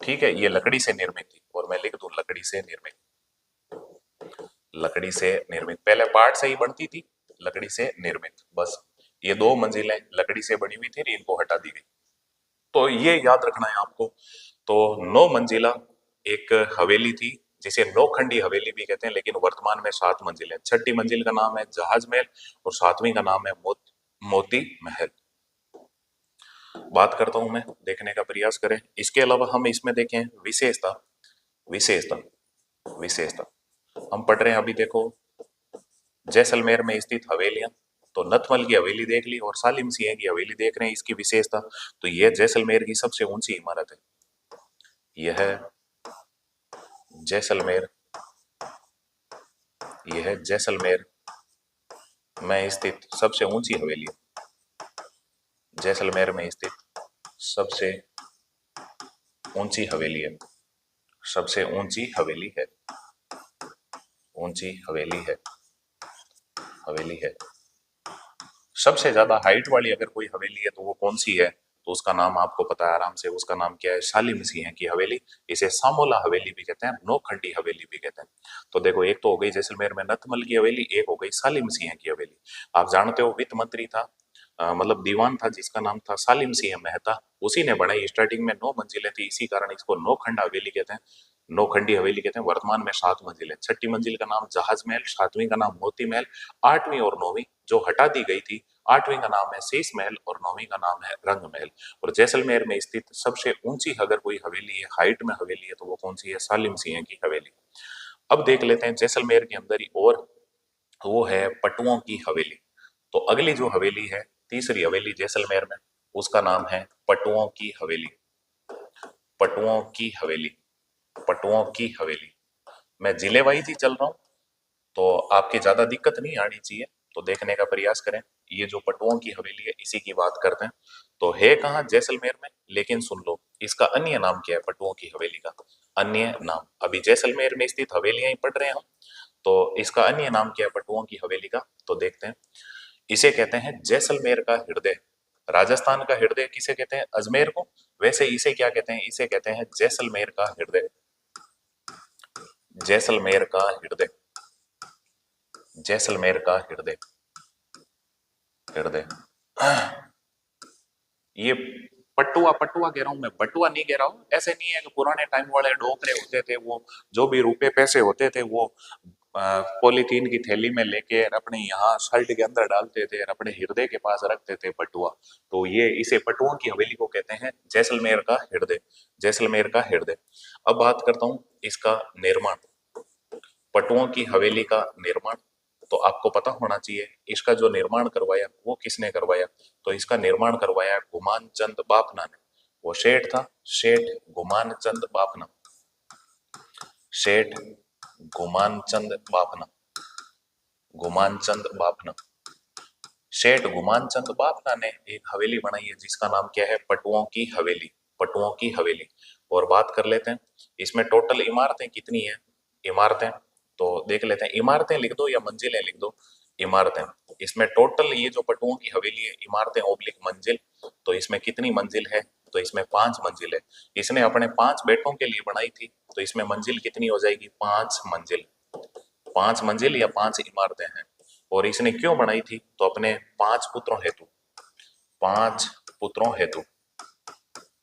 ठीक है, ये लकड़ी से निर्मित थी और मैं लिख दूं लकड़ी से निर्मित। लकड़ी से निर्मित, पहले पार्ट से ही बनती थी, लकड़ी से निर्मित। बस ये 2 मंजिलें लकड़ी से बनी हुई थी, इनको हटा दी गई। तो ये याद रखना है आपको। तो 9 मंजिला एक हवेली थी जिसे नौखंडी हवेली भी कहते हैं, लेकिन वर्तमान में 7 मंजिल है। छठी मंजिल का नाम है जहाज महल और 7वीं का नाम है मोती महल। बात करता हूं मैं, देखने का प्रयास करें। इसके अलावा हम इसमें देखें विशेषता। विशेषता। विशेषता हम पढ़ रहे हैं अभी, देखो जैसलमेर में स्थित हवेलियां। तो नथमल की हवेली देख ली और सालिम सिंह की हवेली देख रहे हैं। इसकी विशेषता, तो यह जैसलमेर की सबसे ऊंची इमारत है। यह जैसलमेर, यह जैसलमेर में स्थित सबसे ऊंची हवेली है। जैसलमेर में स्थित सबसे ऊंची हवेली है। सबसे ऊंची हवेली है। ऊंची हवेली है। हवेली है। सबसे ज्यादा हाइट वाली अगर कोई हवेली है तो वो कौन सी है? तो उसका नाम आपको पता है आराम से, उसका नाम क्या है? सालिम सिंह की हवेली। इसे सामोला हवेली भी कहते हैं, नौखंडी हवेली भी कहते हैं। तो देखो, एक तो हो गई जैसलमेर में नथमल की हवेली, एक हो गई सालिम सिंह की हवेली। आप जानते हो वित्त मंत्री था, मतलब दीवान था जिसका नाम था सालिम सिंह मेहता, उसी ने बनाई। स्टार्टिंग में 9 मंजिलें थी, इसी कारण इसको नौखंड हवेली कहते हैं, नौखंडी हवेली कहते हैं। वर्तमान में 7 मंजिल है। छठी मंजिल का नाम जहाज महल, 7वीं का नाम मोती महल, 8वीं और 9वीं जो हटा दी गई थी, 8वीं का नाम है शीश महल और 9वीं का नाम है रंग महल। और जैसलमेर में स्थित सबसे ऊंची अगर कोई हवेली है, हाइट में हवेली है, तो वो कौन सी है? सालिम सिंह की हवेली। अब देख लेते हैं जैसलमेर के अंदर ही और, वो है पटुओं की हवेली। तो अगली जो हवेली है, तीसरी हवेली जैसलमेर में, उसका नाम है पटुओं की हवेली। पटुओं की हवेली। पटुओं की हवेली। मैं जिले वाइज ही चल रहा हूं तो आपकी ज्यादा दिक्कत नहीं आनी चाहिए, तो देखने का प्रयास करें। ये जो पटुओं की हवेली है इसी की बात करते हैं। तो है कहाँ? जैसलमेर में, लेकिन सुन लो इसका अन्य नाम क्या है पटुओं की हवेली का? अन्य नाम, अभी जैसलमेर में स्थित हवेलियां ही पढ़ रहे हैं हम, तो इसका अन्य नाम क्या है पट्टुओं की हवेली का, तो देखते हैं। इसे कहते हैं जैसलमेर का हृदय। राजस्थान का हृदय किसे कहते हैं? अजमेर को। वैसे इसे क्या कहते हैं? इसे कहते हैं जैसलमेर का हृदय। जैसलमेर का हृदय, जैसलमेर का हृदय, हृदय। ये पट्टुआ, पट्टुआ कह रहा हूं मैं, बटुआ नहीं कह रहा हूं। ऐसे नहीं है कि पुराने टाइम वाले डोकरे होते थे, वो जो भी रुपए पैसे होते थे वो पॉलीथीन की थैली में लेके अपने यहाँ शर्ट के अंदर डालते थे और अपने हृदय के पास रखते थे बटुआ। तो ये इसे पट्टुओं की हवेली को कहते हैं जैसलमेर का हृदय, जैसलमेर का हृदय। अब बात करता हूं इसका निर्माण, पट्टुओं की हवेली का निर्माण। तो आपको पता होना चाहिए इसका जो निर्माण करवाया वो किसने करवाया। तो इसका निर्माण करवाया गुमान चंद बाफना ने। वो सेठ था, सेठ गुमान चंद बाफना, सेठ गुमान चंद बाफना, गुमान चंद बाफना। सेठ गुमान चंद बाफना ने एक हवेली बनाई है जिसका नाम क्या है? पट्टुओं की हवेली, पट्टुओं की हवेली। और बात कर लेते हैं इसमें टोटल इमारतें कितनी है। इमारतें तो देख लेते हैं, इमारतें लिख दो या मंजिलें लिख दो। इमारतें, इसमें टोटल ये जो पट्टुओं की हवेली है, इमारतें ओब्लिक मंजिल, तो इसमें कितनी मंजिल है? तो इसमें 5 मंजिल है। इसने अपने 5 बेटों के लिए बनाई थी, तो इसमें मंजिल कितनी हो जाएगी? 5 मंजिल। 5 मंजिल या 5 इमारतें हैं। और इसने क्यों बनाई थी? तो अपने 5 पुत्रों हेतु, 5 पुत्रों हेतु,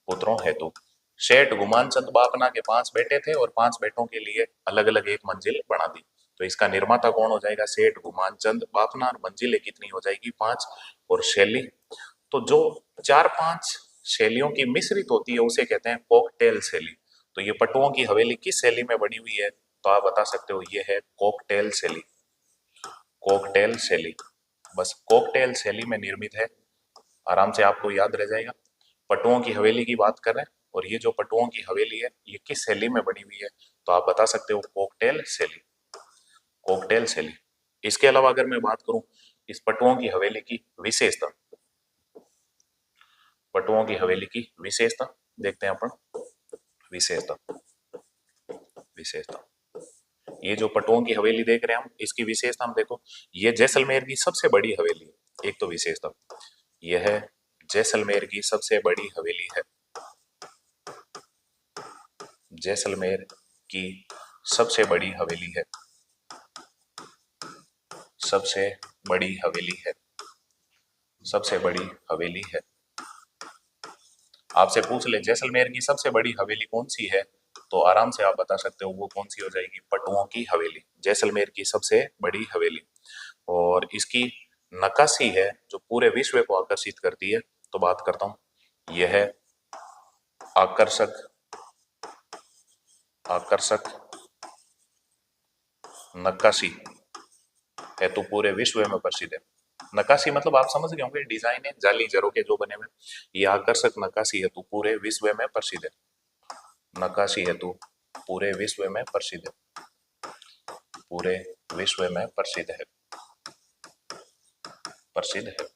पुत्रों हेतु। सेठ गुमान चंद बाफना के 5 बेटे थे और 5 बेटों के लिए अलग अलग एक मंजिल बना दी। तो इसका निर्माता कौन हो जाएगा? सेठ गुमान चंद बाफना। और मंजिलें कितनी हो जाएगी? 5। और शैली, तो जो 4-5 शैलियों की मिश्रित होती है उसे कहते हैं कॉकटेल शैली। तो ये पट्टुओं की हवेली किस शैली में बनी हुई है? तो आप बता सकते हो ये है कॉकटेल शैली, कॉकटेल शैली। बस कॉकटेल शैली में निर्मित है, आराम से आपको याद रह जाएगा। पट्टुओं की हवेली की बात कर रहे हैं और ये जो पट्टुओं की हवेली है ये किस शैली में बनी हुई है? तो आप बता सकते हो कॉकटेल शैली, कॉकटेल शैली। इसके अलावा अगर मैं बात करूं इस पट्टुओं की हवेली की विशेषता, पट्टुओं की हवेली की विशेषता देखते हैं अपन। विशेषता, विशेषता, ये जो पट्टुओं की हवेली देख रहे हैं हम, इसकी विशेषता हम देखो, ये जैसलमेर की सबसे बड़ी हवेली है। एक तो विशेषता यह है जैसलमेर की सबसे बड़ी हवेली है, जैसलमेर की सबसे बड़ी हवेली है, सबसे बड़ी हवेली है, सबसे बड़ी हवेली है। आपसे पूछ ले जैसलमेर की सबसे बड़ी हवेली कौन सी है, तो आराम से आप बता सकते हो वो कौन सी हो जाएगी? पट्टुओं की हवेली, जैसलमेर की सबसे बड़ी हवेली। और इसकी नक्काशी है जो पूरे विश्व को आकर्षित करती है। तो बात करता हूं, यह है आकर्षक, आकर्षक नक्काशी है तो पूरे विश्व में प्रसिद्ध है। नक्काशी मतलब आप समझ गए होंगे, डिजाइन है जाली जरो के जो बने हुए, ये आकर्षक नक्काशी है तो पूरे विश्व में प्रसिद्ध है। नक्काशी है तो पूरे विश्व में प्रसिद्ध है, पूरे विश्व में प्रसिद्ध है, प्रसिद्ध है।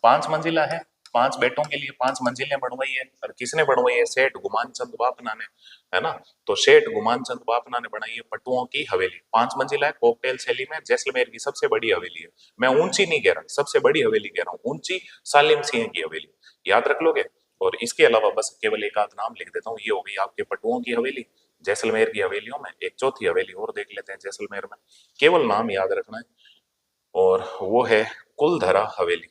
5 मंजिला है, 5 बेटों के लिए 5 मंजिलें बनवाई है। और किसने बनवाई है? सेठ गुमान चंद बाफना ने, है ना। तो सेठ गुमान चंद बाफना ने बनाई है पट्टुओं की हवेली। 5 मंजिला है, कॉकटेल शैली में, जैसलमेर की सबसे बड़ी हवेली है। मैं ऊंची नहीं कह रहा, सबसे बड़ी हवेली कह रहा हूँ। ऊंची सालिम सिंह की हवेली, याद रख लोगे। और इसके अलावा बस केवल एक आध नाम लिख देता हूँ, ये हो गई आपके पट्टुओं की हवेली। जैसलमेर की हवेलियों में एक चौथी हवेली और देख लेते हैं जैसलमेर में, केवल नाम याद रखना है, और वो है कुलधरा हवेली।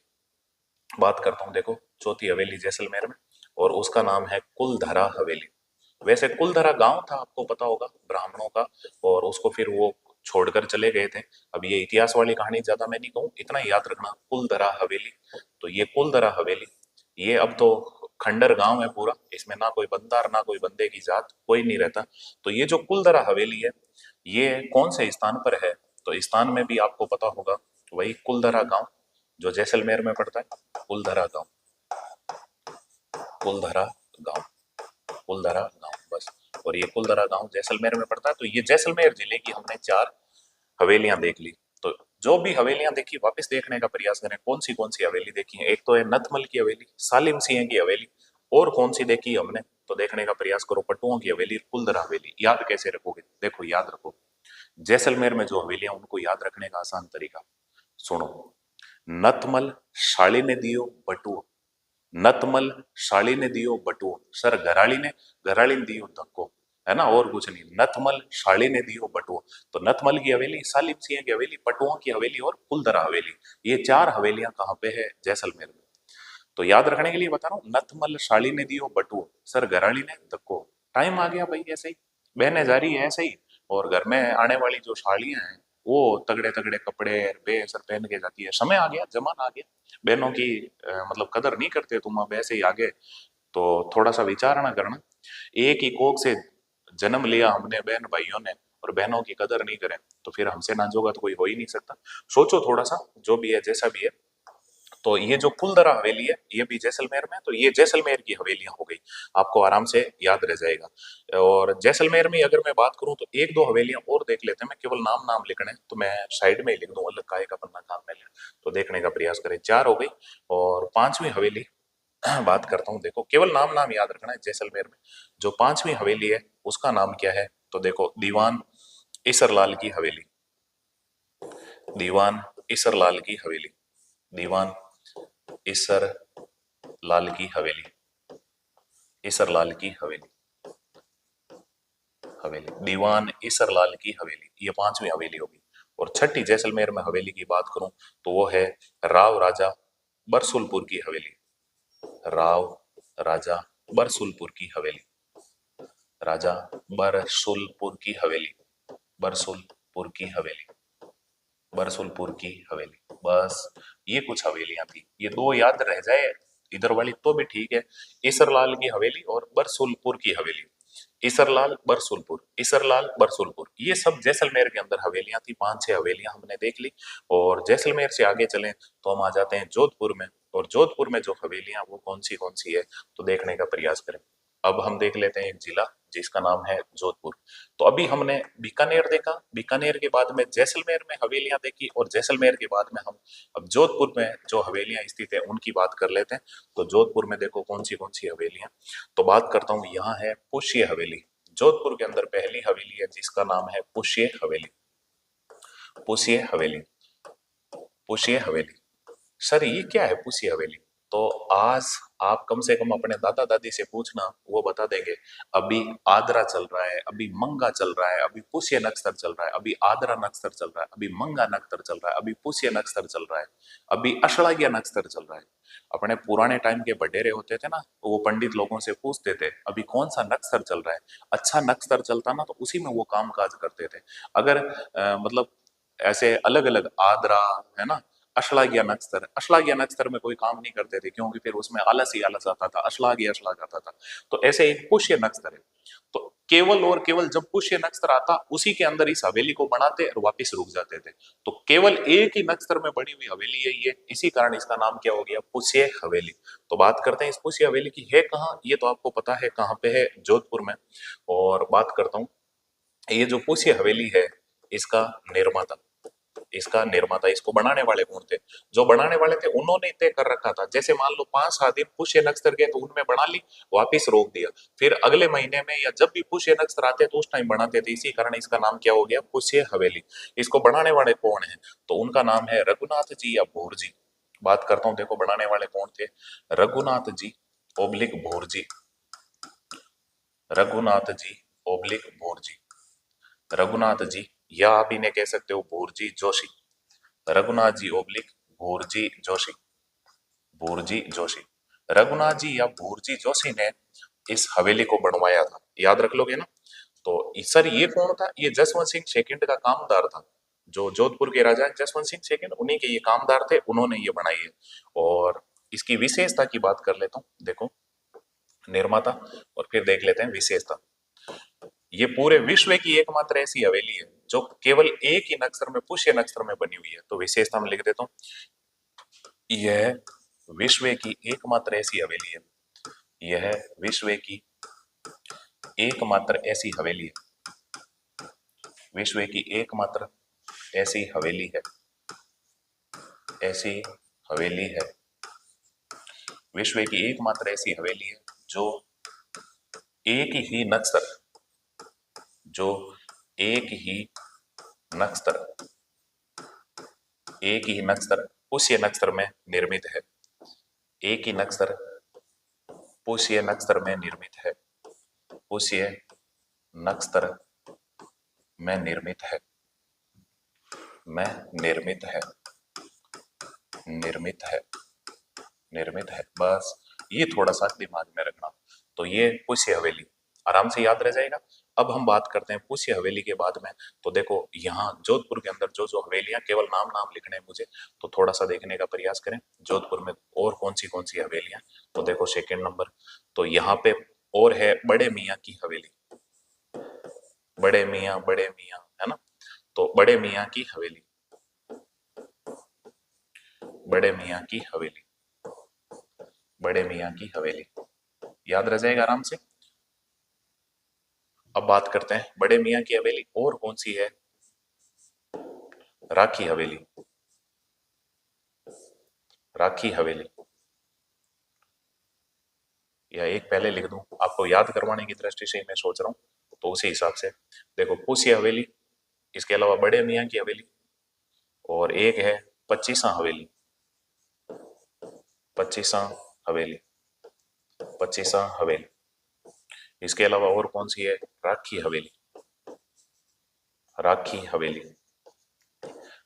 बात करता हूँ देखो चौथी हवेली जैसलमेर में, और उसका नाम है कुलधरा हवेली। वैसे कुलधरा गांव था, आपको पता होगा, ब्राह्मणों का, और उसको फिर वो छोड़कर चले गए थे। अब ये इतिहास वाली कहानी ज्यादा मैं नहीं कहूँ, इतना ही याद रखना, कुलधरा हवेली। तो ये कुलधरा हवेली, ये अब तो खंडर गांव है पूरा, इसमें ना कोई बंदार ना कोई बंदे की जात, कोई नहीं रहता। तो ये जो कुलधरा हवेली है ये कौन से स्थान पर है? तो स्थान में भी आपको पता होगा, वही कुलधरा गांव जो जैसलमेर में पड़ता है। कुलधरा गांव, कुलधरा गांव, कुलधरा गांव, बस। और ये कुलधरा गांव जैसलमेर में पड़ता है। तो ये जैसलमेर जिले की हमने 4 हवेलियां देख ली। तो जो भी हवेलियां देखी वापस देखने का प्रयास करें, कौन सी हवेली देखी है। एक तो है नथमल की हवेली, सालिम सिंह की हवेली, और कौन सी देखी हमने, तो देखने का प्रयास करो। पट्टुओं की हवेली, कुलधरा हवेली। याद कैसे रखोगे? देखो याद रखो, जैसलमेर में जो हवेलियां उनको याद रखने का आसान तरीका सुनो। नतमल शाली ने दियो बटुओ, नतमल शाली ने दियो बटुओ, सर घराली ने दियो धक्को, है ना, और कुछ नहीं। नतमल शाली ने दियो बटुओ, तो नतमल की हवेली, सालिम सिंह की हवेली, बटुओं की हवेली और कुलदरा हवेली, ये चार हवेलियां कहाँ पे है? जैसलमेर में। तो याद रखने के लिए बता रहा हूँ, नथमल शाली ने दियो बटुओ, सर घराली ने धक्को। टाइम आ गया भाई, ऐसे ही बहनें जा रही है ऐसे ही, और घर में आने वाली जो साड़ियां हैं वो तगड़े तगड़े कपड़े बेसर पहन के जाती है। समय आ गया, जमाना आ गया, बहनों की मतलब कदर नहीं करते तुम अब ऐसे ही आगे। तो थोड़ा सा विचारणा करना, एक ही कोख से जन्म लिया हमने बहन भाइयों ने, और बहनों की कदर नहीं करें तो फिर हमसे नाजोगा तो कोई हो ही नहीं सकता। सोचो थोड़ा सा, जो भी है जैसा भी है। तो ये जो कुलदरा हवेली है ये भी जैसलमेर में है, तो ये जैसलमेर की हवेलियां हो गई, आपको आराम से याद रह जाएगा। और जैसलमेर में अगर मैं बात करूं तो एक दो हवेलियां और देख लेते हैं, मैं केवल नाम नाम लिखने हैं, तो मैं साइड में ही लिख दूं, अलग काहे का पन्ना काम में ले, तो देखने का प्रयास करें। चार हो गई, और पांचवी हवेली बात करता हूँ। देखो केवल नाम नाम याद रखना है। जैसलमेर में जो पांचवी हवेली है उसका नाम क्या है? तो देखो, दीवान ईसरलाल की हवेली, दीवान ईसरलाल की हवेली, दीवान ईसर लाल की हवेली, ईसर लाल की हवेली, हवेली दीवान ईसर लाल की हवेली, ये पांचवी हवेली होगी। और छठी जैसलमेर में हवेली की बात करूं तो वो है राव राजा बरसुलपुर की हवेली, राव राजा बरसुलपुर की हवेली, राजा बरसुलपुर की हवेली, बरसुलपुर की हवेली, बरसुलपुर की हवेली। बस ये कुछ हवेलियां थी, ये दो याद रह जाए इधर वाली तो भी ठीक है, ईसरलाल की हवेली और बरसुलपुर की हवेली। ईसरलाल बरसुलपुर, ईसरलाल बरसुलपुर, ये सब जैसलमेर के अंदर हवेलियां थी। पांच छह हवेलियां हमने देख ली। और जैसलमेर से आगे चलें तो हम आ जाते हैं जोधपुर में, और जोधपुर में जो हवेलियां वो कौन सी है तो देखने का प्रयास करें। अब हम देख लेते हैं एक जिला जिसका नाम है जोधपुर। तो अभी हमने बीकानेर देखा, बीकानेर के बाद में जैसलमेर में हवेलियां देखी, और जैसलमेर के बाद में हम अब जोधपुर में जो हवेलियां स्थित है उनकी बात कर लेते हैं। तो जोधपुर में देखो कौन सी हवेलियां, तो बात करता हूँ। यहाँ है पुष्य हवेली, जोधपुर के अंदर पहली हवेली है जिसका नाम है पुष्य हवेली, पुष्य हवेली, पुष्य हवेली। सर ये क्या है पुष्य हवेली? तो आज आप कम से कम अपने दादा दादी से पूछना, वो बता देंगे। अभी आद्रा चल रहा है, अभी मंगा चल रहा है, अभी पुष्य नक्षत्र चल रहा है, अभी आद्रा नक्षत्र चल रहा है, अभी मंगा नक्षत्र चल रहा है, अभी पुष्य नक्षत्र चल रहा है, अभी अषाढ़िया नक्षत्र चल रहा है। अपने पुराने टाइम के बडेरे होते थे ना, तो वो पंडित लोगों से पूछते थे अभी कौन सा नक्षत्र चल रहा है, अच्छा नक्षत्र चलता ना तो उसी में वो काम काज करते थे। अगर मतलब ऐसे अलग अलग आद्रा, है ना, अश्लाघ्य नक्षत्र, अश्लाघ्य नक्षत्र में कोई काम नहीं करते थे क्योंकि फिर उसमें आलस ही आलस आता था, अश्लाघ्य अश्लाघ आता था। तो ऐसे एक पुष्य नक्षत्र है, तो केवल और केवल जब पुष्य नक्षत्र आता उसी के अंदर इस हवेली को बनाते और वापस रुक जाते थे। तो केवल एक ही नक्षत्र में बनी हुई हवेली है ये, इसी कारण इसका नाम क्या हो गया? पुष्य हवेली। तो बात करते हैं इस पुष्य हवेली की, है कहाँ? ये तो आपको पता है कहाँ पे है, जोधपुर में। और बात करता हूँ, ये जो पुष्य हवेली है इसका निर्माता, इसका निर्माता, इसको बनाने वाले कौन थे? जो बनाने वाले थे उन्होंने तय कर रखा था, जैसे मान लो 5-7 दिन पुष्य नक्षत्र गए तो उनमें बना ली, वापिस रोक दिया, फिर अगले महीने में या जब भी पुष्य नक्षत्र आते तो उस टाइम बनाते थे, इसी कारण इसका नाम क्या हो गया? पुष्य हवेली। इसको बनाने वाले कौन है? तो उनका नाम है रघुनाथ जी या भोर जी। बात करता हूँ, देखो बनाने वाले कौन थे? रघुनाथ जी ओब्लिक भोर जी, रघुनाथ जी ओब्लिक भोर जी, रघुनाथ जी, या आप इन्हें कह सकते हो भोरजी जोशी, रघुनाथ जी ओब्लिक भोरजी जोशी, भोरजी जोशी। रघुनाथ जी या भोरजी जोशी ने इस हवेली को बनवाया था, याद रख लोगे ना? तो सर ये कौन था? ये जसवंत सिंह सेकंड का कामदार था, जो जोधपुर के राजा जसवंत सिंह सेकंड, उन्हीं के ये कामदार थे, उन्होंने ये बनाई है। और इसकी विशेषता की बात कर लेता हूँ, देखो निर्माता, और फिर देख लेते हैं विशेषता। ये पूरे विश्व की एकमात्र ऐसी हवेली है जो केवल एक ही नक्षत्र में, पुष्य नक्षत्र में बनी हुई है। तो विशेषता में लिख देता हूँ, यह विश्व की एकमात्र ऐसी हवेली है, यह विश्व की एकमात्र ऐसी हवेली है, विश्व की एकमात्र ऐसी हवेली है, ऐसी हवेली है, विश्व की एकमात्र ऐसी हवेली है जो एक ही नक्षत्र, जो एक ही नक्षत्र, एक ही नक्षत्र पुष्य नक्षत्र में निर्मित है। एक ही नक्षत्र पुष्य नक्षत्र में निर्मित है। पुष्य नक्षत्र में निर्मित है। में निर्मित है। निर्मित है। निर्मित है। बस ये थोड़ा सा दिमाग में रखना। तो ये पुष्य हवेली आराम से याद रह जाएगा। अब हम बात करते हैं पुष्य हवेली के बाद में। तो देखो यहाँ जोधपुर के अंदर जो जो हवेलियां, केवल नाम नाम लिखने हैं मुझे, तो थोड़ा सा देखने का प्रयास करें जोधपुर में और कौन सी हवेलियां। तो देखो सेकंड नंबर, तो यहाँ पे और है बड़े मियाँ की हवेली। बड़े मियाँ है ना। तो बड़े मियाँ की हवेली, बड़े मियाँ की हवेली, बड़े मियाँ की हवेली याद रह जाएगा आराम से। अब बात करते हैं बड़े मियाँ की हवेली और कौन सी है। राखी हवेली। राखी हवेली, या एक पहले लिख दूं आपको याद करवाने की दृष्टि से मैं सोच रहा हूं, तो उसी हिसाब से देखो पुष्य हवेली, इसके अलावा बड़े मियाँ की हवेली, और एक है पच्चीसा हवेली। पच्चीसा हवेली, पच्चीसा हवेली। इसके अलावा और कौन सी है। राखी हवेली। राखी हवेली,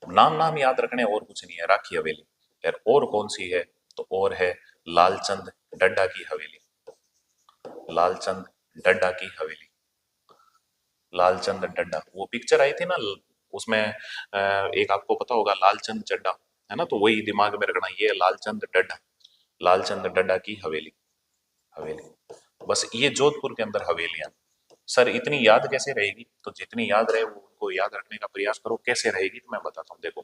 नाम नाम याद रखने और कुछ नहीं है। राखी हवेली यार, और कौन सी है। तो और है लालचंद डड्डा की हवेली। लालचंद डड्डा की हवेली। लालचंद डड्डा, वो पिक्चर आई थी ना, उसमें एक आपको पता होगा लालचंद चड्डा, है ना। तो वही दिमाग में रखना, ये लालचंद डड्डा। लालचंद डड्डा की हवेली। हवेली, बस ये जोधपुर के अंदर हवेलियां। सर इतनी याद कैसे रहेगी, तो जितनी याद रहे वो उनको याद रखने का प्रयास करो। कैसे रहेगी तो मैं बताता हूँ। देखो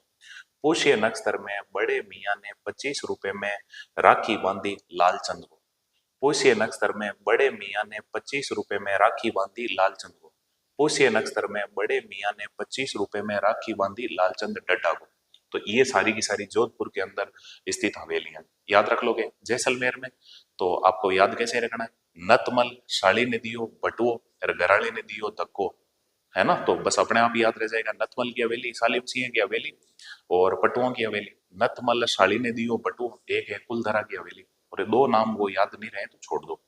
पुष्य नक्षत्र में बड़े मियाँ ने 25 रुपए में राखी बांधी लालचंद को। पुष्य नक्षत्र में बड़े मियाँ ने 25 रुपए में राखी बांधी लालचंद को। पुष्य नक्षत्र में बड़े मियाँ ने 25 रुपए में राखी बांधी लालचंद डड्डा को। तो ये सारी की सारी जोधपुर के अंदर स्थित हवेलियां याद रख लोगे। जैसलमेर में तो आपको याद कैसे रखना है। नतमल, शाली ने दियो बटुओ, और गराड़े ने दियो धक्को, है ना। तो बस अपने आप याद रह जाएगा। नतमल की हवेली सालिम सिंह की हवेली, और पटुओं की हवेली। नतमल शाली ने दियो बटुओ, एक है कुलधरा की हवेली। और ये दो नाम वो याद नहीं रहे तो छोड़ दो।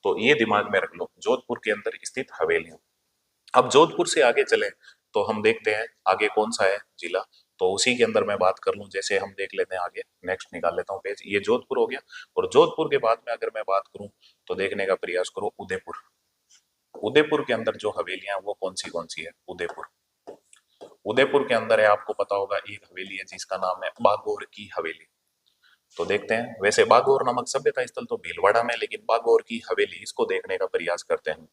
तो ये दिमाग में रख लो जोधपुर के अंदर स्थित हवेलियां। अब जोधपुर से आगे चले तो हम देखते हैं आगे कौन सा है जिला। तो उसी के अंदर मैं बात कर लूं, जैसे हम देख लेते हैं आगे। नेक्स्ट निकाल लेता हूँ पेज, ये जोधपुर हो गया। और जोधपुर के बाद में अगर मैं बात करूं तो देखने का प्रयास करो उदयपुर। उदयपुर के अंदर जो हवेलियां हैं वो कौन सी है। उदयपुर, उदयपुर के अंदर है, आपको पता होगा एक हवेली है जिसका नाम है बागोर की हवेली। तो देखते हैं, वैसे बागोर नामक सभ्यता स्थल तो भीलवाड़ा में, लेकिन बागोर की हवेली इसको देखने का प्रयास करते हैं।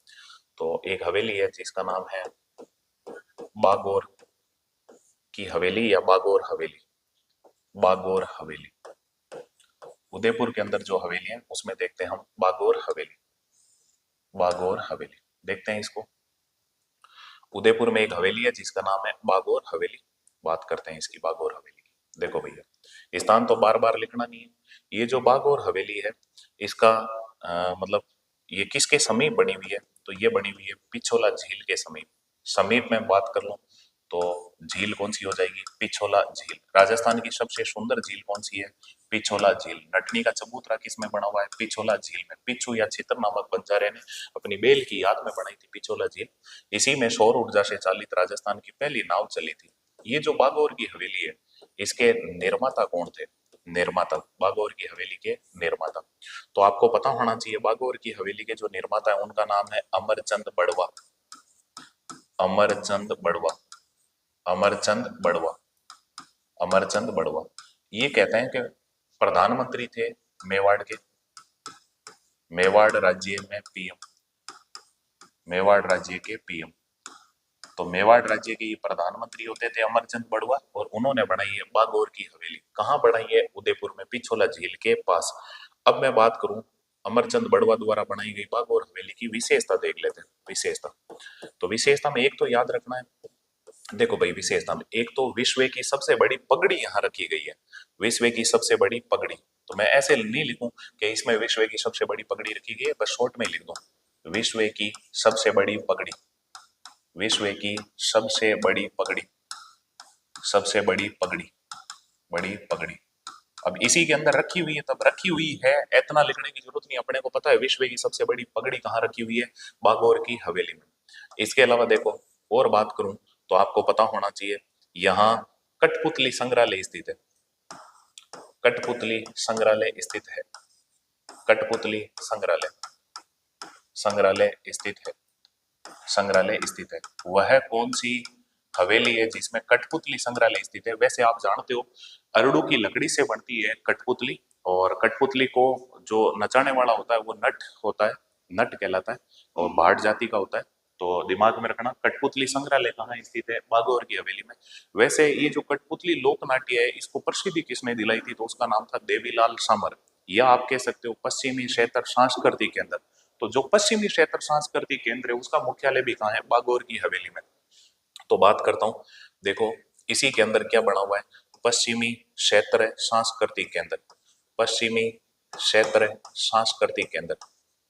तो एक हवेली है जिसका नाम है बागोर की हवेली या बागोर हवेली। बागोर हवेली, उदयपुर के अंदर जो हवेली है उसमें देखते हैं हम बागोर हवेली। बागोर हवेली देखते हैं इसको। उदयपुर में एक हवेली है जिसका नाम है बागोर हवेली। बात करते हैं इसकी बागोर हवेली की। देखो भैया स्थान तो बार बार लिखना नहीं है। ये जो बागोर हवेली है इसका मतलब ये किसके समीप बनी हुई है। तो ये बनी हुई है पिछोला झील के समीप। समीप में बात कर लो तो झील कौन सी हो जाएगी। पिछोला झील। राजस्थान की सबसे सुंदर झील कौन सी है। पिछोला झील। नटनी का चबूतरा किसमें बना हुआ है। पिछोला झील में। पिछू या छितर नामक बंजारे ने अपनी बेल की याद में बनाई थी पिछोला झील। इसी में सौर ऊर्जा से चालित राजस्थान की पहली नाव चली थी। ये जो बागौर की हवेली है इसके निर्माता कौन थे। निर्माता, बागौर की हवेली के निर्माता। तो आपको पता होना चाहिए बागौर की हवेली के जो निर्माता है उनका नाम है अमरचंद बड़वा। अमरचंद बड़वा। अमरचंद बड़वा। अमरचंद बड़वा। ये कहते हैं कि प्रधानमंत्री थे मेवाड़ के। मेवाड़ राज्य में पीएम। मेवाड़ राज्य के पीएम। तो मेवाड़ राज्य के ये प्रधानमंत्री होते थे अमरचंद बड़वा, और उन्होंने बनाई है बागौर की हवेली। कहाँ बनाई है। उदयपुर में पिछोला झील के पास। अब मैं बात करूं अमरचंद बड़वा द्वारा बनाई गई बागौर हवेली की विशेषता देख लेते हैं। विशेषता, तो विशेषता में एक तो याद रखना है। देखो भाई विशेषता में एक तो विश्व की सबसे बड़ी पगड़ी यहाँ रखी गई है। विश्व की सबसे बड़ी पगड़ी। तो मैं ऐसे नहीं लिखूं कि इसमें विश्व की सबसे बड़ी पगड़ी रखी गई है, बस शॉर्ट में लिख दूं विश्व की सबसे बड़ी पगड़ी। विश्व की सबसे बड़ी पगड़ी। सबसे बड़ी पगड़ी, बड़ी पगड़ी। अब इसी के अंदर रखी हुई है, तब रखी हुई है इतना लिखने की जरूरत नहीं, अपने को पता है विश्व की सबसे बड़ी पगड़ी कहाँ रखी हुई है, बागौर की हवेली में। इसके अलावा देखो और बात करूं तो आपको पता होना चाहिए यहाँ कठपुतली संग्रहालय स्थित है, कठपुतली संग्रहालय स्थित है, कठपुतली संग्रहालय, संग्रहालय स्थित है, संग्रहालय स्थित है। वह कौन सी हवेली है जिसमें कठपुतली संग्रहालय स्थित है? वैसे आप जानते हो अरड़ू की लकड़ी से बनती है कठपुतली, और कठपुतली को जो नचाने वाला होता है वो नट होता है, नट कहलाता है, और भाट जाति का होता है। तो दिमाग में रखना, कठपुतली संग्रहालय कहाँ स्थित है? बागौर की हवेली में। वैसे ये जो कठपुतली लोक नाट्य है इसको प्रसिद्धि किसने दिलाई थी? तो उसका नाम था देवीलाल सामर, या आप कह सकते हो पश्चिमी क्षेत्र सांस्कृतिक केंद्र। तो जो पश्चिमी क्षेत्र सांस्कृतिक केंद्र है उसका मुख्यालय भी कहाँ है? बागौर की हवेली में। तो बात करता हूँ, देखो इसी के अंदर क्या बना हुआ है, पश्चिमी क्षेत्र सांस्कृतिक केंद्र, पश्चिमी क्षेत्र सांस्कृतिक केंद्र,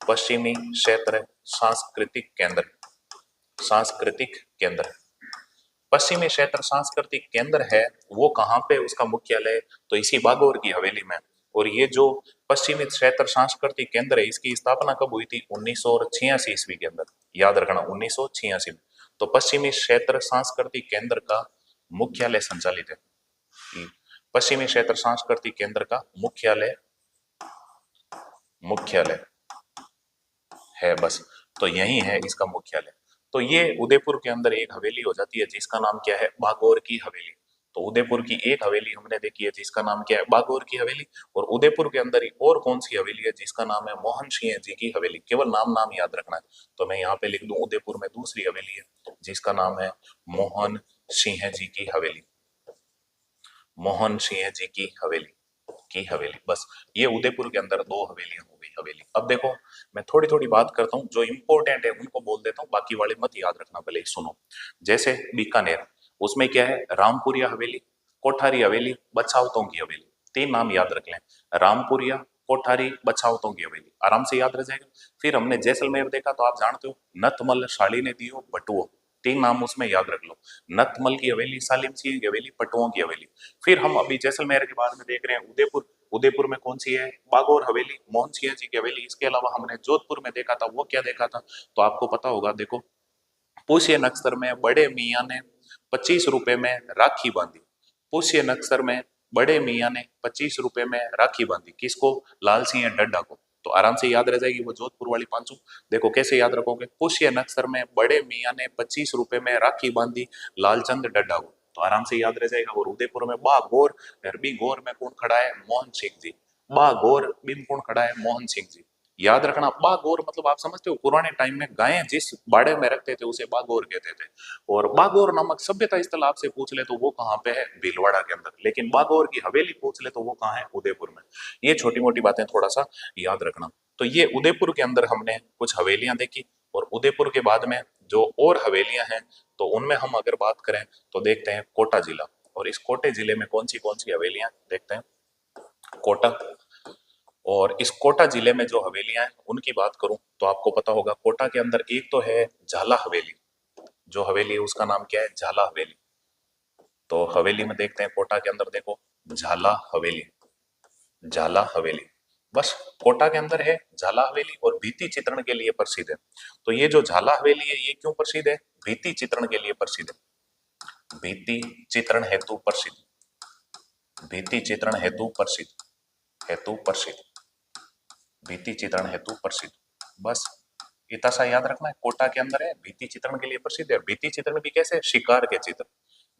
पश्चिमी क्षेत्र सांस्कृतिक केंद्र, सांस्कृतिक केंद्र, पश्चिमी क्षेत्र सांस्कृतिक केंद्र है वो कहाँ पे उसका मुख्यालय? तो इसी बागौर की हवेली में। और ये जो पश्चिमी क्षेत्र सांस्कृतिक केंद्र है इसकी स्थापना कब हुई थी? 1986 ईस्वी के अंदर, याद रखना 1986 में। तो पश्चिमी क्षेत्र सांस्कृतिक केंद्र का मुख्यालय संचालित है, पश्चिमी क्षेत्र सांस्कृतिक केंद्र का मुख्यालय, मुख्यालय है बस, तो यही है इसका मुख्यालय। तो ये उदयपुर के अंदर एक हवेली हो जाती है जिसका नाम क्या है? बागौर की हवेली। तो उदयपुर की एक हवेली हमने देखी है जिसका नाम क्या है? बागौर की हवेली। और उदयपुर के अंदर एक और कौन सी हवेली है जिसका नाम है मोहन सिंह जी की हवेली? केवल नाम नाम याद रखना है। तो मैं यहाँ पे लिख दूं उदयपुर में दूसरी हवेली है जिसका नाम है मोहन सिंह जी की हवेली, मोहन सिंह जी की हवेली, की हवेली। बस ये उदयपुर के अंदर दो हवेलियां हो गई हवेली। अब देखो मैं थोड़ी थोड़ी बात करता हूँ, जो इंपॉर्टेंट है उनको बोल देता हूँ, बाकी वाले मत याद रखना, पहले सुनो। जैसे बीकानेर, उसमें क्या है? रामपुरिया हवेली, कोठारी हवेली, बछावतों की हवेली। तीन नाम याद रख लें, रामपुरिया, कोठारी, बछावतों की हवेली, आराम से याद रह जाएगा। फिर हमने जैसलमेर देखा तो आप जानते हो नथमल, शाली ने दियो, बटुओ, तीन नाम उसमें याद रख लो, नथमल की हवेली, सालिम सिंह की हवेली, पटुओं की हवेली। फिर हम अभी जैसलमेर के बारे में देख रहे हैं उदयपुर, उदयपुर में कौन सी है? बागौर हवेली, मोहन सिंह जी की हवेली। इसके अलावा हमने जोधपुर में देखा था, वो क्या देखा था? तो आपको पता होगा, देखो पुष्य नक्षत्र में बड़े मियाँ ने 25 रुपए में राखी बांधी, पुष्य नक्षत्र में बड़े मियाँ ने 25 रुपए में राखी बांधी, किसको? लाल सिंह डड्डा को। तो आराम से याद रह जाएगी वो जोधपुर वाली पांचों। देखो कैसे याद रखोगे, पुष्य नक्षत्र में बड़े मियाँ ने 25 रुपए में राखी बांधी लालचंद डड्डा को, तो आराम से याद रह जाएगा। और उदयपुर में बागौर, बी गौर में कौन खड़ा है? मोहन सिंह जी, बागौर बिम कौन खड़ा है? मोहन सिंह जी। याद रखना, बागौर मतलब आप समझते हो पुराने टाइम में गायें जिस बाड़े में रखते थे उसे बागौर कहते थे। और बागौर नामक सभ्यता स्थल आपसे पूछ ले तो वो कहाँ पे है? भीलवाड़ा के अंदर। लेकिन बागौर की हवेली पूछ ले तो वो कहाँ है? उदयपुर में। ये छोटी मोटी बातें थोड़ा सा याद रखना। तो ये उदयपुर के अंदर हमने कुछ हवेलियां देखी, और उदयपुर के बाद में जो और हवेलियां हैं तो उनमें हम अगर बात करें तो देखते हैं कोटा जिला। और इस कोटे जिले में कौन सी हवेलियां देखते हैं? कोटा। और इस कोटा जिले में जो हवेलियां हैं उनकी बात करूं तो आपको पता होगा कोटा के अंदर एक तो है झाला हवेली, जो हवेली है उसका नाम क्या है? झाला हवेली। तो हवेली में देखते हैं कोटा के अंदर, देखो झाला हवेली, झाला हवेली। बस कोटा के अंदर है झाला हवेली, और भित्ति चित्रण के लिए प्रसिद्ध है। तो ये जो झाला हवेली है ये क्यों प्रसिद्ध है? भित्ति चित्रण के लिए प्रसिद्ध है, भित्ति चित्रण हेतु प्रसिद्ध, भित्ति चित्रण हेतु प्रसिद्ध, हेतु प्रसिद्ध, भित्ति चित्रण हेतु प्रसिद्ध। बस इतना सा याद रखना है, कोटा के अंदर है, भित्ति चित्रण के लिए प्रसिद्ध है। भित्ति चित्रण भी कैसे? शिकार के चित्र,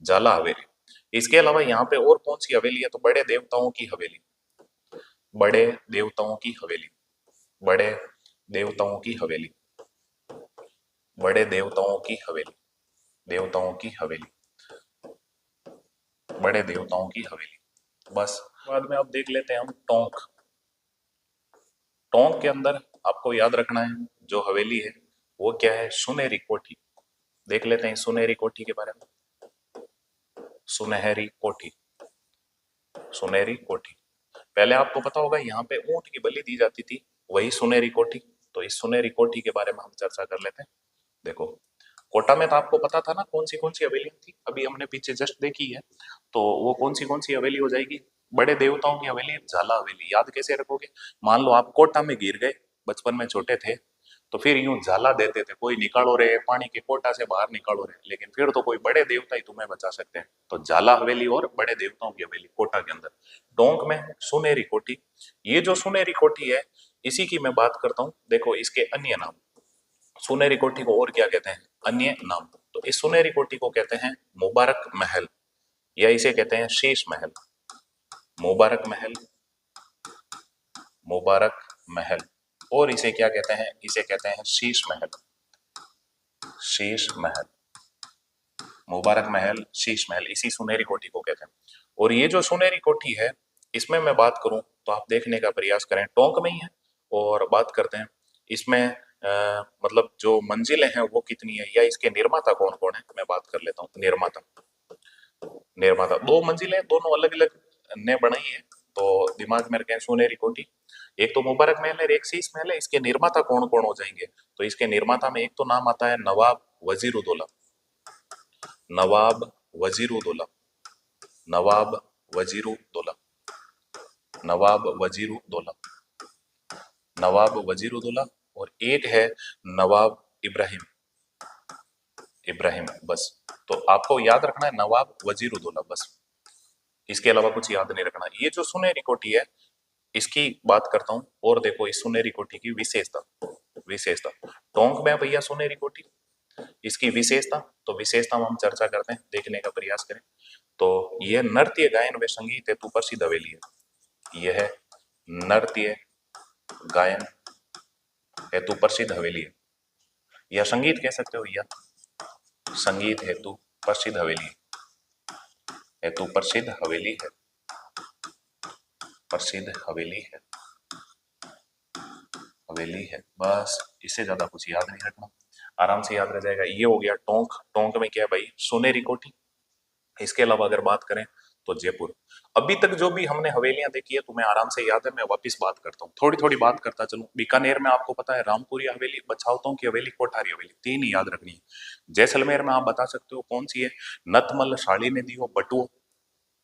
झाला हवेली। इसके अलावा यहाँ पे और कौन सी हवेली है? तो बड़े देवताओं की हवेली, बड़े देवताओं की हवेली, बड़े देवताओं की हवेली, बड़े देवताओं की हवेली, देवताओं की हवेली, बड़े देवताओं की हवेली। बस बाद में अब देख लेते हैं हम टोंक। टोंक के अंदर आपको याद रखना है जो हवेली है वो क्या है? सुनहरी कोठी। देख लेते हैं सुनहरी कोठी के बारे में। सुनहरी कोठी, सुनहरी कोठी। पहले आपको पता होगा यहाँ पे ऊंट की बलि दी जाती थी, वही सुनहरी कोठी। तो इस सुनहरी कोठी के बारे में हम चर्चा कर लेते हैं। देखो कोटा में तो आपको पता था ना कौन सी हवेलियां थी, अभी हमने पीछे जस्ट देखी है। तो वो कौन सी हवेली हो जाएगी? बड़े देवताओं की हवेली, झाला हवेली। याद कैसे रखोगे? मान लो आप कोटा में गिर गए, बचपन में छोटे थे, तो फिर यूं झाला देते थे, कोई निकालो रे पानी के कोटा से बाहर निकालो रे, लेकिन फिर तो कोई बड़े देवता ही तुम्हें बचा सकते हैं। तो झाला हवेली और बड़े देवताओं की हवेली कोटा के अंदर। टोंक में सुनहरी कोठी। ये जो सुनहरी कोठी है, इसी की मैं बात करता हूँ। देखो इसके अन्य नाम, सुनहरी कोठी को और क्या कहते हैं? अन्य नाम। तो इस सुनहरी कोठी को कहते हैं मुबारक महल, या इसे कहते हैं शीश महल। मुबारक महल, मुबारक महल। और इसे क्या कहते हैं? इसे कहते हैं शीश महल, शीश महल। मुबारक महल, शीश महल, इसी सुनहरी कोठी को कहते हैं। और ये जो सुनहरी कोठी है, इसमें मैं बात करूं तो आप देखने का प्रयास करें, टोंक में ही है। और बात करते हैं इसमें मतलब जो मंजिलें हैं वो कितनी है, या इसके निर्माता कौन कौन है, मैं बात कर लेता हूँ। निर्माता, निर्माता दो मंजिलें, दोनों अलग अलग ने बनाई है, तो दिमाग में रखें सुनहरी कोठी। एक तो मुबारक महल है, एक शीश महल है। इसके निर्माता कौन कौन हो जाएंगे? तो इसके निर्माता में एक तो नाम आता है नवाब वजीरुद्दौला, नवाब वजीरुद्दौला, नवाब वजीरुद्दौला, नवाब वजीरुद्दौला, नवाब वजीरुद्दौला। और एक है नवाब इब्राहिम, इब्राहिम, बस। तो आपको याद रखना है नवाब वजीरुद्दौला, बस। इसके अलावा कुछ याद नहीं रखना। ये जो सुनहरी कोठी है, इसकी बात करता हूं। और देखो इस सुनहरी कोठी की विशेषता, विशेषता। टोंक में भैया सुनहरी कोठी, इसकी विशेषता, तो विशेषता में हम चर्चा करते हैं, देखने का प्रयास करें। तो यह नृत्य गायन व संगीत हेतु प्रसिद्ध हवेली है। यह है नृत्य गायन हेतु प्रसिद्ध हवेली है, या संगीत कह सकते हो, या संगीत हेतु प्रसिद्ध हवेली है, हेतु प्रसिद्ध हवेली है, प्रसिद्ध हवेली है, हवेली है। बस, इससे ज्यादा कुछ याद नहीं रखना, आराम से याद रह जाएगा। ये हो गया टोंक। टोंक में क्या है भाई? सुनहरी कोठी। इसके अलावा अगर बात करें तो जयपुर। अभी तक जो भी हमने हवेलियां देखी है तुम्हें आराम से याद है, मैं वापस बात करता हूँ, थोड़ी थोड़ी बात करता चलूं। बीकानेर में आपको पता है रामपुरी हवेली, बछावतों की हवेली, कोठारी हवेली, तीन ही याद रखनी है। जैसलमेर में आप बता सकते हो कौन सी है? नतमल, शालिनी दियो, बटुओ,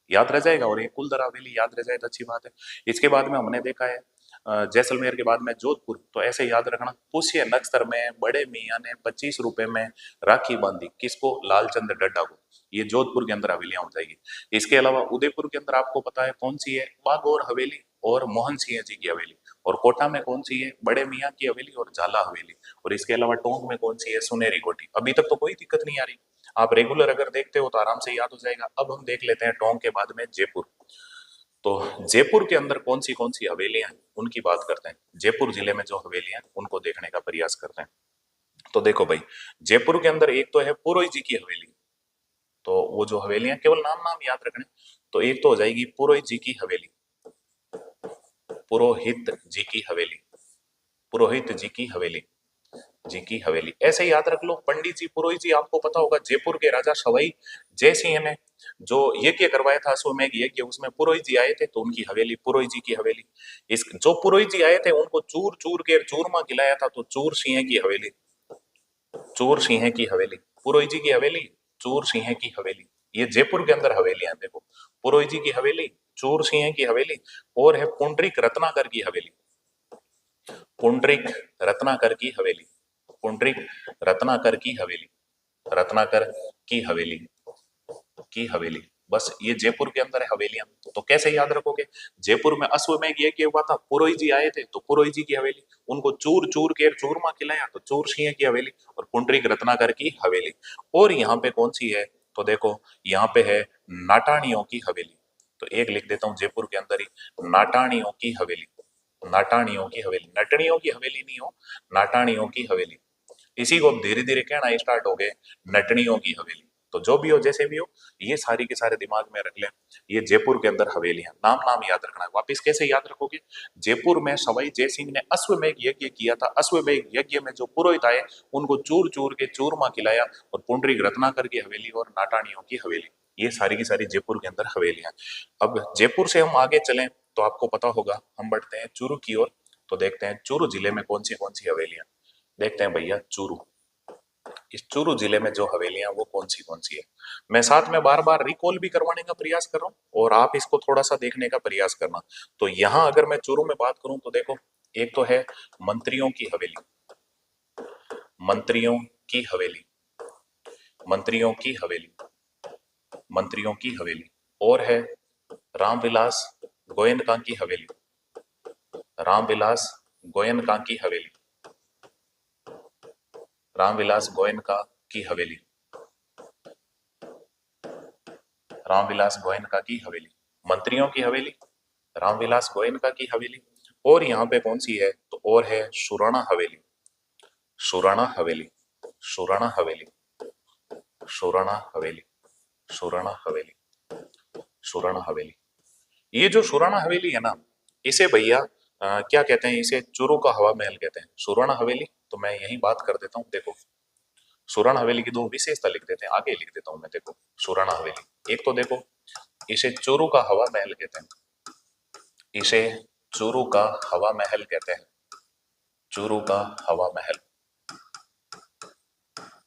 याद रह जाएगा। और एक कुलधरा हवेली याद रह जाए तो अच्छी बात है। इसके बाद में हमने देखा है जैसलमेर के बाद में जोधपुर, तो ऐसे याद रखना। पुष्य नक्षत्र में बड़े मियाँ ने 25 रुपए में राखी बांधी, किसको? लालचंद डड्डा को। ये जोधपुर के अंदर हवेलियां हो जाएगी। इसके अलावा उदयपुर के अंदर आपको पता है कौन सी है? बागौर हवेली और मोहन सिंह जी की हवेली। और कोटा में कौन सी है? बड़े मियाँ की हवेली और झाला हवेली। और इसके अलावा टोंक में कौन सी है? सुनहरी कोठी। अभी तक तो कोई दिक्कत नहीं आ रही, आप रेगुलर अगर देखते हो तो आराम से याद हो जाएगा। अब हम देख लेते हैं टोंक के बाद में जयपुर। तो जयपुर के अंदर कौन सी हवेलियां हैं उनकी बात करते हैं। जयपुर जिले में जो हवेलियां हैं उनको देखने का प्रयास करते हैं। तो देखो भाई, जयपुर के अंदर एक तो है पुरोहित जी की हवेली। तो वो जो हवेलियां, केवल नाम नाम याद रखने। तो एक तो हो जाएगी पुरोहित जी की हवेली, पुरोहित जी की हवेली, पुरोहित जी की हवेली, जी की हवेली। ऐसे याद रख लो पंडित जी, पुरोहित जी। आपको पता होगा जयपुर के राजा सवाई जय सिंह ने जो यज्ञ करवाया था अश्वमेघ यज्ञ, उसमें पुरोहित जी आए थे, तो उनकी हवेली पुरोहित जी की हवेली। इस जो पुरोहित जी आए थे उनको चूर चूर के चूरमा खिलाया था, तो चूर सिंह की हवेली, चूर सिंह की हवेली, पुरोहित जी की हवेली, चूर सिंह की हवेली। ये जयपुर के अंदर हवेलियां देखो, पुरोहित जी की हवेली, चूर सिंह की हवेली, और है पुंडरीक रत्नाकर की हवेली, पुंडरीक रत्नाकर की हवेली, पुंडरीक रत्नाकर की हवेली, रत्नाकर की हवेली, की हवेली। बस ये जयपुर के अंदर है हवेलियां। तो कैसे याद रखोगे? जयपुर में अश्वमेघ यज्ञ हुआ था, पुरोहित जी आए थे, तो पुरोहित जी की हवेली, उनको चूर चूर के चूरमा खिलाया, तो चूर सिंह की हवेली और पुंडरीक रत्नाकर की हवेली। और यहाँ पे कौन सी है? तो देखो यहाँ पे है नाटाणियों की हवेली। तो एक लिख देता हूँ जयपुर के अंदर ही, नाटाणियों की हवेली, नाटाणियों की हवेली, नटनियों की हवेली नहीं हो, नाटाणियों की हवेली। इसी को धीरे धीरे कहना स्टार्ट हो गए, नटनियों की हवेली। तो जो भी हो जैसे भी हो, ये सारी के सारे दिमाग में रख लें। ये जयपुर के अंदर हवेलियां, नाम नाम याद रखना है। वापिस कैसे याद रखोगे? जयपुर में सवाई जय सिंह ने अश्वमेघ यज्ञ किया था, अश्वमेघ यज्ञ में जो पुरोहित आए उनको चूर चूर के चूरमा खिलाया, और पुंडरीक रत्नाकर की हवेली और नाटाणियों की हवेली, ये सारी की सारी जयपुर के अंदर हवेलियां। अब जयपुर से हम आगे चलें तो आपको पता होगा, हम बढ़ते हैं चूरू की ओर। तो देखते हैं चूरू जिले में कौन सी हवेलियां। देखते हैं भैया चूरू। इस चूरू जिले में जो हवेलियां वो कौन सी है। मैं साथ में बार बार रिकॉल भी करवाने का प्रयास कर रहा हूँ और आप इसको थोड़ा सा देखने का प्रयास करना। तो यहाँ अगर मैं चूरू में बात करूं तो देखो, एक तो है मंत्रियों की हवेली, मंत्रियों की हवेली, मंत्रियों की हवेली, मंत्रियों की हवेली, और है रामविलास गोयनका की हवेली, रामविलास गोयनका की हवेली, रामविलास गोयनका की हवेली, रामविलास गोयनका की हवेली, मंत्रियों की हवेली, रामविलास गोयनका की हवेली। और यहाँ पे कौन सी है, तो और है सुराणा हवेली, सुराणा हवेली, सुराणा हवेली, सुराणा हवेली, सुराणा हवेली, सुराणा हवेली। ये जो सुराणा हवेली है ना, इसे भैया क्या कहते हैं, इसे चूरू का हवा महल कहते हैं, सुराणा हवेली। तो मैं यही बात कर देता हूँ, देखो सुराणा हवेली की दो विशेषता लिख देते हैं, आगे लिख देता हूँ मैं। देखो सुराणा हवेली, एक तो देखो इसे चूरू का हवा महल कहते हैं, इसे चूरू का हवा महल कहते हैं, चूरू का हवा महल,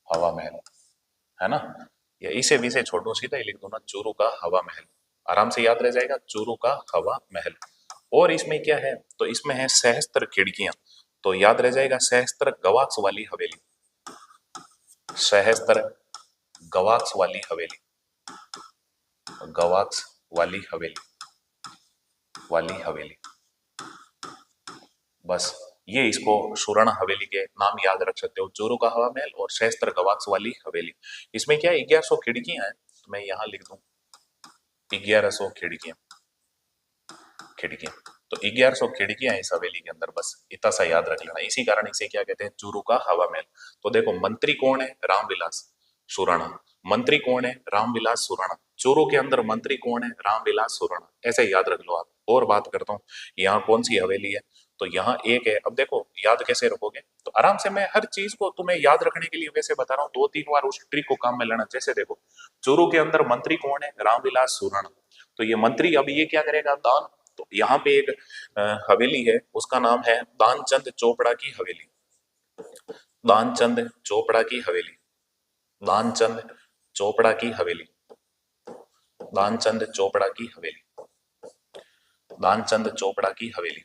हवा महल, है ना। या इसे भी से छोड़ो, सीधा ही लिख दो ना, चूरू का हवा महल, आराम से याद रह जाएगा, चूरू का हवा महल। और इसमें क्या है, तो इसमें है सहस्त्र खिड़कियां, तो याद रह जाएगा सहस्त्र गवाक्ष वाली हवेली, सहस्त्र गवाक्ष वाली हवेली, गवाक्ष वाली हवेली, वाली हवेली। बस ये इसको सुराणा हवेली के नाम याद रख सकते हो, चूरू का हवा महल और सहस्त्र गवाक्ष वाली हवेली। इसमें क्या है, 1100 खिड़कियां हैं, तो मैं यहाँ लिख दूं 1100 खिड़कियां, खिड़कियां। तो 1100 खिड़कियां हैं इस हवेली के अंदर, बस इतना सा याद रख लेना। इसी कारण इसे क्या कहते हैं, चूरू का हवा महल। तो देखो मंत्री कौन है, रामविलास सुराणा, मंत्री कौन है, रामविलास सुराणा। चूरू के अंदर मंत्री कौन है, रामविलास सुराणा, ऐसे याद रख लो आप। और बात करता हूँ यहाँ कौन सी हवेली है, तो यहाँ एक है। अब देखो याद कैसे रखोगे, तो आराम से मैं हर चीज को तुम्हें याद रखने के लिए वैसे बता रहा हूँ, 2-3 बार उस ट्रिक को काम में लेना। जैसे देखो चूरू के अंदर मंत्री कौन है, रामविलास सुराणा, तो ये मंत्री अब ये क्या करेगा, दान। तो यहाँ पे एक हवेली है, उसका नाम है दानचंद चोपड़ा की हवेली, दानचंद चोपड़ा की हवेली, दानचंद चोपड़ा की हवेली, दानचंद चोपड़ा की हवेली, दानचंद चोपड़ा की हवेली।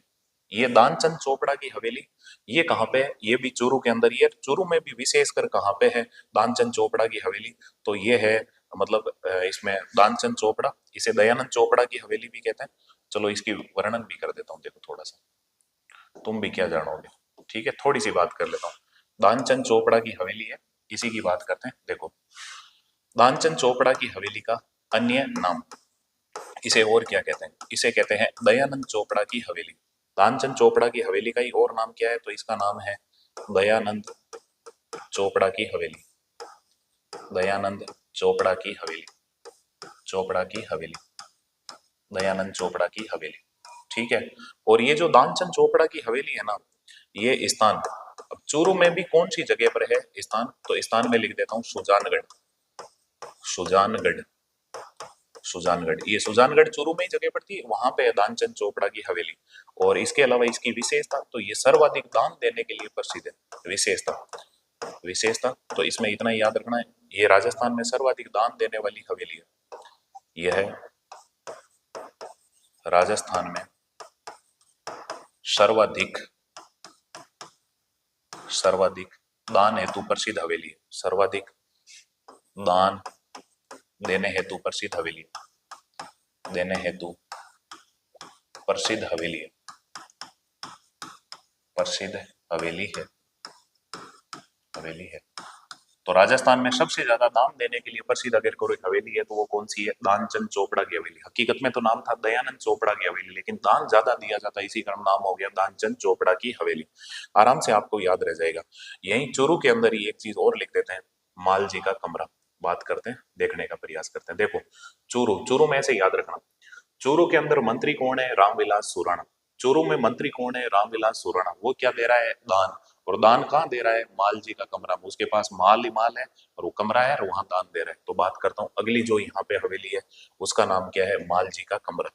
ये दानचंद चोपड़ा की हवेली ये कहाँ पे है, ये भी चूरू के अंदर ही है। चूरू में भी विशेषकर कहाँ पे है दानचंद चोपड़ा की हवेली, तो ये है मतलब इसमें दानचंद चोपड़ा, इसे दयानंद चोपड़ा की हवेली भी कहते हैं। चलो इसकी वर्णन भी कर देता हूँ, देखो थोड़ा सा, तुम भी क्या जानोगे। ठीक है, थोड़ी सी बात कर लेता हूँ। दानचंद चोपड़ा की हवेली है, इसी की बात करते हैं। देखो दानचंद चोपड़ा की हवेली का अन्य नाम, इसे और क्या कहते हैं, इसे कहते हैं दयानंद चोपड़ा की हवेली। दानचंद चोपड़ा की हवेली का ही और नाम क्या है, तो इसका नाम है दयानंद चोपड़ा की हवेली, दयानंद चोपड़ा की हवेली, चोपड़ा की हवेली, दयानंद चोपड़ा की हवेली। ठीक है, और ये जो दानचंद चोपड़ा की हवेली है ना, ये स्थान अब चूरू में भी कौन सी जगह पर है स्थान, तो स्थान में लिख देता हूँ सुजानगढ़, सुजानगढ़, सुजानगढ़। ये सुजानगढ़ चूरू में ही जगह पड़ती है, वहां पे है दानचंद चोपड़ा की हवेली। और इसके अलावा इसकी विशेषता, तो ये सर्वाधिक दान देने के लिए प्रसिद्ध है। विशेषता, विशेषता तो इसमें इतना ही याद रखना है, ये राजस्थान में सर्वाधिक दान देने वाली हवेली है। यह है राजस्थान में सर्वाधिक, सर्वाधिक दान हेतु प्रसिद्ध हवेली है, सर्वाधिक दान देने हेतु प्रसिद्ध हवेली, देने हेतु प्रसिद्ध हवेली है, प्रसिद्ध हवेली है, हवेली है। तो राजस्थान में सबसे ज्यादा दान देने के लिए प्रसिद्ध अगर कोई हवेली है तो वो कौन सी है, दानचंद चोपड़ा की हवेली। हकीकत में तो नाम था दयानंद चोपड़ा की हवेली, लेकिन दान ज्यादा दिया जाता है, इसी कारण नाम हो गया दानचंद चोपड़ा की हवेली। आराम से आपको याद रह जाएगा। यही चूरू के अंदर ही एक चीज और लिख देते हैं, माल जी का कमरा। बात करते हैं, देखने का प्रयास करते हैं। देखो चूरू, चूरू में ऐसे याद रखना, चूरू के अंदर मंत्री कौन है, रामविलास सुराणा। चूरू में मंत्री कौन है, रामविलास सुराणा। वो क्या दे रहा है, दान। और दान कहाँ दे रहा है, माल जी का कमरा। उसके पास माल ही माल है और वो कमरा है और वहां दान दे रहा है। तो बात करता हूँ अगली जो यहाँ पे हवेली है, उसका नाम क्या है, माल जी का कमरा।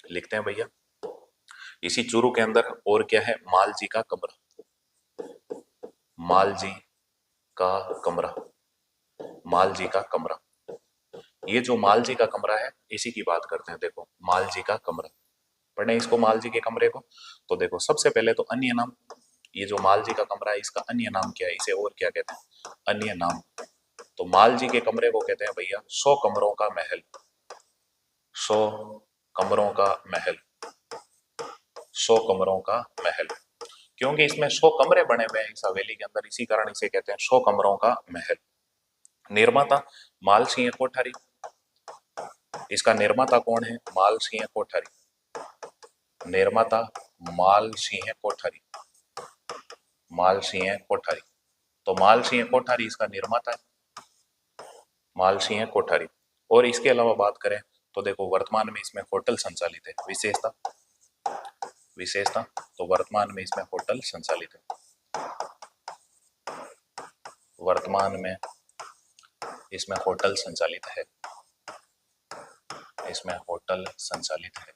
लिखते हैं भैया, इसी चूरू के अंदर और क्या है, माल जी का कमरा, माल जी का कमरा। माल जी का कमरा। ये जो माल जी का कमरा है इसी की बात करते हैं। देखो माल जी का कमरा, पढ़े इसको माल जी के कमरे को। तो देखो सबसे पहले तो अन्य नाम, ये जो माल जी का कमरा है इसका अन्य नाम क्या है, इसे और क्या कहते हैं, अन्य नाम। तो माल जी के कमरे को कहते हैं भैया 100 कमरों का महल। 100 कमरों का महल, 100 कमरों का महल, क्योंकि इसमें 100 कमरे बने हुए हैं इस हवेली के अंदर, इसी कारण इसे कहते हैं 100 कमरों का महल। निर्माता माल सिंह कोठारी, इसका निर्माता कौन है, माल सिंह कोठारी। निर्माता माल सिंह कोठारी, माल सिंह कोठारी। तो माल सिंह कोठारी इसका निर्माता है, माल सिंह कोठारी। और इसके अलावा बात करें तो देखो वर्तमान में इसमें होटल संचालित है। विशेषता, विशेषता तो वर्तमान में इसमें होटल संचालित है, वर्तमान में इसमें होटल संचालित है, इसमें होटल संचालित है,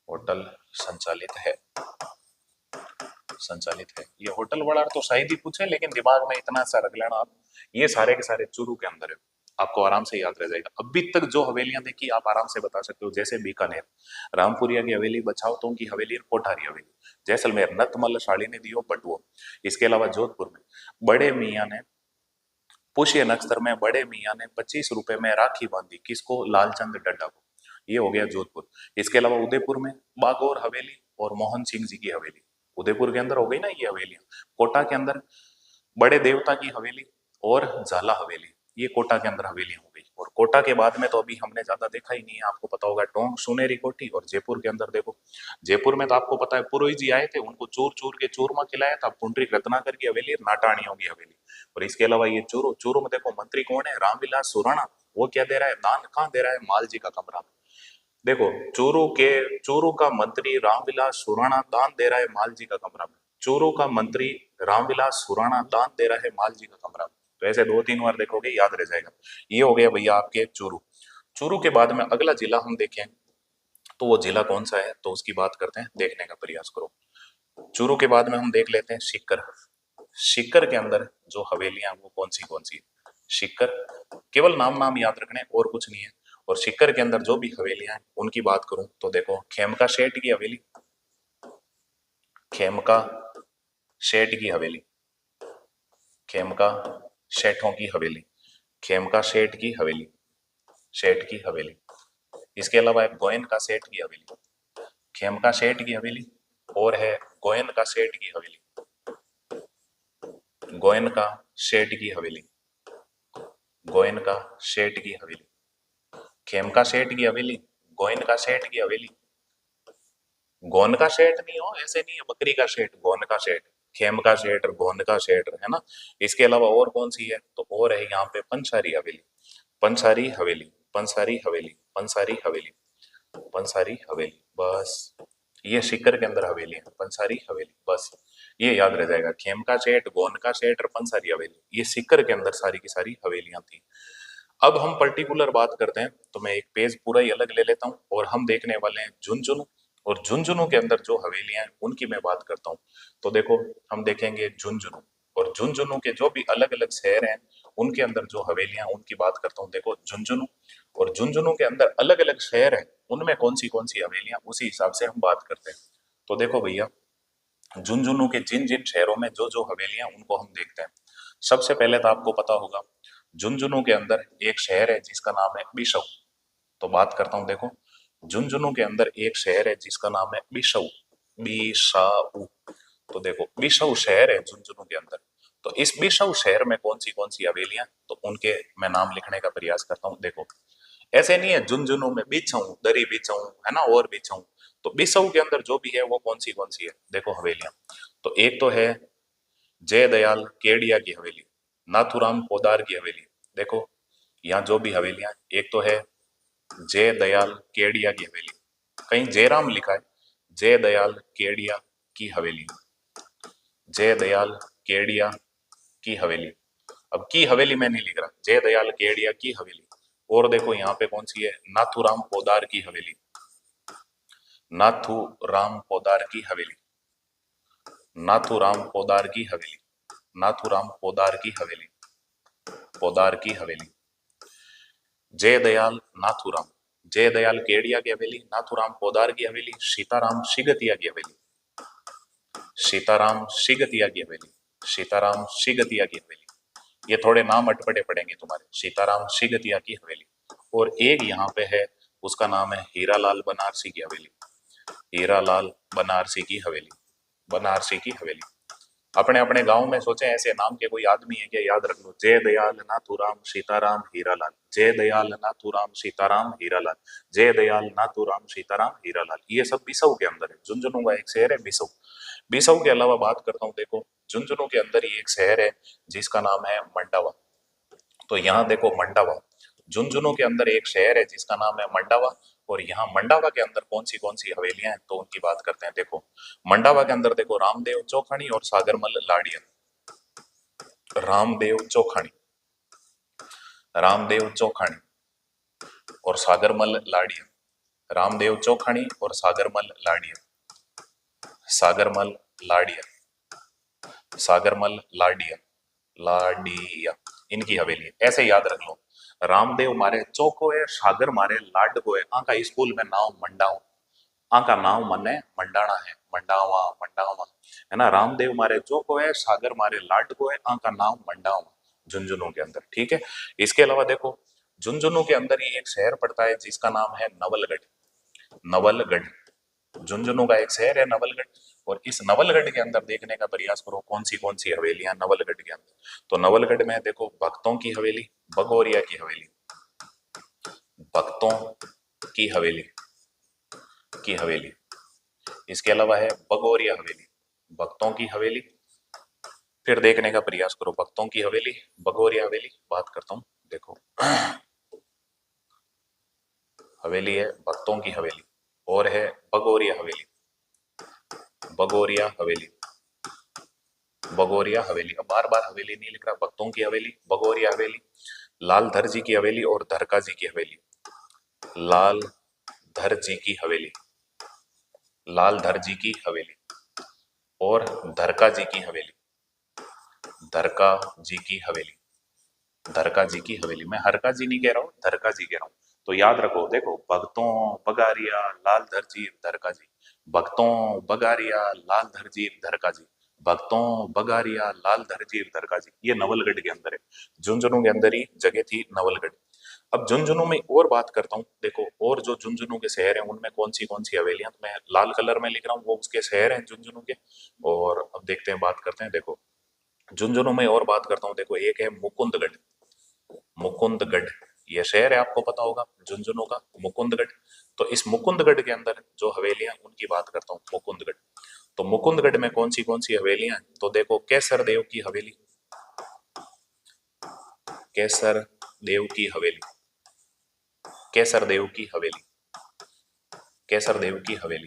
होटल संचालित है, संचालित है। ये होटल वाला तो शायद ही पूछे, लेकिन दिमाग में इतना सा रख लेना आप, ये सारे के सारे चूरू के अंदर है, आपको आराम से याद रह जाएगा। अभी तक जो हवेलियां देखी आप आराम से बता सकते हो, जैसे बीकानेर रामपुरिया की हवेली, बछावतों की हवेली, कोठारी हवेली। जैसलमेर नतमल शालिनी दियो पटवो। इसके अलावा जोधपुर में बड़े मियाँ ने पुष्य नक्षत्र में बड़े मियाँ ने 25 रुपए में राखी बांधी, किसको, लालचंद डड्डा को। ये हो गया जोधपुर। इसके अलावा उदयपुर में बागौर हवेली और मोहन सिंह जी की हवेली, उदयपुर के अंदर हो गई ना ये हवेलियां। कोटा के अंदर बड़े देवता की हवेली और झाला हवेली, ये कोटा के अंदर हवेलियां हो गई। और कोटा के बाद में तो अभी हमने ज्यादा देखा ही नहीं है, आपको पता होगा टोंक सुनेरी कोठी। और जयपुर के अंदर देखो, जयपुर में तो आपको पता है पुरोहित जी आए थे, उनको चूर चूर के चूरमा खिलाया था, पुंडरीक रत्नाकर की हवेली, नाटाणियों की हवेली। और इसके अलावा ये चूरू, चूरू में देखो मंत्री कौन है, रामविलास सुराणा। वो क्या दे रहा है, दान कहाँ दे रहा है, माल जी का कमरा। देखो चूरू का मंत्री रामविलास सुराणा दान दे रहा है माल जी का कमरा में। चूरू का मंत्री रामविलास सुराणा दान दे रहा है माल जी का कमरा में। तो ऐसे 2-3 बार देखोगे याद रह जाएगा। ये हो गया भैया आपके चूरू। चूरू के बाद में अगला जिला हम देखें तो वो जिला कौन सा है, तो उसकी बात करते हैं, देखने का प्रयास करो। चूरू के बाद में हम देख लेते हैं सीकर। सीकर के अंदर जो हवेलियां वो कौन सी है। सीकर केवल नाम नाम याद रखने, और कुछ नहीं है। और सीकर के अंदर जो भी हवेलियां हैं उनकी बात करूं तो देखो खेमका शेठ की हवेली, खेमका शेठ की हवेली, खेमका शेठों की हवेली, खेमका शेठ की हवेली, शेठ की हवेली। इसके अलावा है गोयन का सेठ की हवेली, खेमका सेठ की हवेली, और है गोयन का सेठ की हवेली, गोयन का सेठ की हवेली, गोयन का सेठ की हवेली, खेमका सेठ की हवेली, गोयन का सेठ की हवेली। गोन का सेठ नहीं हो, ऐसे नहीं है, बकरी का सेठ, गोन का सेठ, खेम का सेठ और गोन का सेठ, है ना। इसके अलावा और कौन सी है, तो और है यहाँ पे पंसारी हवेली, पंसारी हवेली, पंसारी हवेली, पंसारी हवेली, पंसारी हवेली। बस ये सीकर के अंदर हवेली है, पंसारी हवेली, बस ये याद रह जाएगा। खेमका सेठ, गोनका सेठ और पंसारी हवेली, ये सीकर के अंदर सारी की सारी हवेलियां थी। अब हम पर्टिकुलर बात करते हैं, तो मैं एक पेज पूरा ही अलग ले लेता हूँ और हम देखने वाले हैं झुंझुनू। और झुंझुनू के अंदर जो हवेलियां हैं उनकी मैं बात करता हूँ। तो देखो हम देखेंगे झुंझुनू, और झुंझुनू के जो भी अलग अलग शहर हैं उनके अंदर जो हवेलियां उनकी बात करता हूँ। देखो झुंझुनू, और झुंझुनू के अंदर अलग अलग शहर है, उनमें कौन सी हवेलियां, उसी हिसाब से हम बात करते हैं। तो देखो भैया झुंझुनू के जिन जिन शहरों में जो जो हवेलियां उनको हम देखते हैं। सबसे पहले तो आपको पता होगा झुंझुनू के अंदर एक शहर है जिसका नाम है बिशऊ। तो बात करता हूं, देखो झुंझुनू के अंदर एक शहर है जिसका नाम है बिशऊ, बिशाऊ। तो देखो बिशऊ शहर है झुंझुनू के अंदर। तो इस बिशऊ शहर में कौन सी हवेलियां, तो उनके मैं नाम लिखने का प्रयास करता हूँ। देखो ऐसे नहीं है झुंझुनू में बिछाऊं, दरी बिछाऊं, है ना, और बिछाऊं। तो बिसऊ के अंदर जो भी है वो कौन सी है, देखो हवेलियां। तो एक तो है जय दयाल केडिया की हवेली, नाथुराम पोदार की हवेली। देखो यहाँ जो भी हवेलियां, एक तो है जय दयाल केडिया की हवेली, कहीं जयराम लिखा है, जय दयाल केडिया की हवेली, जय दयाल केडिया की हवेली। अब की हवेली मैं नहीं लिख रहा, जय दयाल केडिया की हवेली। और देखो यहाँ पे कौन सी है, नाथुराम पोदार की हवेली, नाथुराम पोदार की हवेली, नाथुराम पोदार की हवेली, नाथुराम पोदार की हवेली। पोदार की हवेली। जय दयाल नाथूराम, जय दयाल केडिया की हवेली, नाथूराम पोदार की हवेली, सीताराम सिगतिया की हवेली, सीताराम सिगतिया की हवेली, सीताराम सिगतिया की हवेली। ये थोड़े नाम अटपटे पड़ेंगे तुम्हारे, सीताराम सिगतिया की हवेली। और एक यहाँ पे है, उसका नाम है हीरालाल बनारसी की हवेली, हीरालाल बनारसी की हवेली, बनारसी की हवेली। अपने अपने गांव में सोचे ऐसे नाम के कोई आदमी है क्या, याद रख लो। जय दयाल नाथूराम सीताराम हीरालाल, जय दयाल नाथूराम सीताराम हीरालाल, जय दयाल नाथूराम सीताराम हीरालाल। ये सब बिसऊ के अंदर है। झुंझुनू का एक शहर है बिसऊ। बिसऊ के अलावा बात करता हूँ, देखो झुंझुनू के अंदर ही एक शहर है जिसका नाम है मंडावा। तो यहाँ देखो मंडावा, झुंझुनू के अंदर एक शहर है जिसका नाम है मंडावा। और यहाँ मंडावा के अंदर कौन सी हवेलियां हैं तो उनकी बात करते हैं। देखो मंडावा के अंदर देखो रामदेव चौखानी और सागरमल लाडिया, रामदेव चौखानी, रामदेव चौखानी और सागरमल लाडिया, रामदेव चौखानी और सागरमल लाडिया, सागरमल लाडिया, सागरमल लाडिया, लाडिया इनकी हवेली है। ऐसे याद रख लो। रामदेव मारे चौको है, सागर मारे लाड को है। आका स्कूल में नाव मंडाओ, आका नाव मने मंडाना है, मंडावा मंडावा है ना। रामदेव मारे चौको है, सागर मारे लाड को है, आका नाव मंडावा, झुंझुनू के अंदर। ठीक है। इसके अलावा देखो झुंझुनू के अंदर ही एक शहर पड़ता है जिसका नाम है नवलगढ़, नवलगढ़। झुंझुनू का एक शहर है नवलगढ़। और इस नवलगढ़ के अंदर देखने का प्रयास करो कौन सी हवेलियां नवलगढ़ के अंदर। तो नवलगढ़ में देखो भक्तों की हवेली, बगोरिया की हवेली, भक्तों की हवेली, की हवेली। इसके अलावा है बगोरिया हवेली, भक्तों की हवेली। फिर देखने का प्रयास करो भक्तों की हवेली, बगोरिया हवेली। बात करता हूं, देखो हवेली है भक्तों की हवेली और है बगोरिया हवेली, बगोरिया हवेली, बगोरिया हवेली। अब बार बार हवेली नहीं लिख रहा, भक्तों की हवेली, बगोरिया हवेली, लालधर जी की हवेली और धरका जी की हवेली, लालधर जी की हवेली, लालधर जी की हवेली और धरका जी की हवेली, धरका जी की हवेली, धरका जी की हवेली। मैं हरका जी नहीं कह रहा हूँ, धरका जी कह रहा हूँ। तो याद रखो, देखो भक्तों बगारिया लालधर जी धरका जी, भक्तों बगारिया लालधर जी धरका जी, भक्तों बगारिया लालधर जी धरका जी। ये नवलगढ़ के अंदर है, झुंझुनू के अंदर ही जगह थी नवलगढ़। अब झुंझुनू में और बात करता हूँ, देखो और जो झुंझुनू के शहर हैं उनमें कौन सी हवेलियां, तो मैं लाल कलर में लिख रहा हूँ वो उसके शहर हैं झुंझुनू के। और अब देखते हैं, बात करते हैं। देखो झुंझुनू में और बात करता हूँ, देखो एक है मुकुंदगढ़, मुकुंदगढ़ ये शहर है, आपको पता होगा झुंझुनू का, मुकुंदगढ़। तो इस मुकुंदगढ़ के अंदर जो हवेलियां उनकी बात करता हूँ, मुकुंदगढ़। तो मुकुंदगढ़ में कौन सी हवेलियां हैं तो देखो केसर देव की हवेली, केसर देव की हवेली, केसर देव की हवेली, केसर देव की हवेली।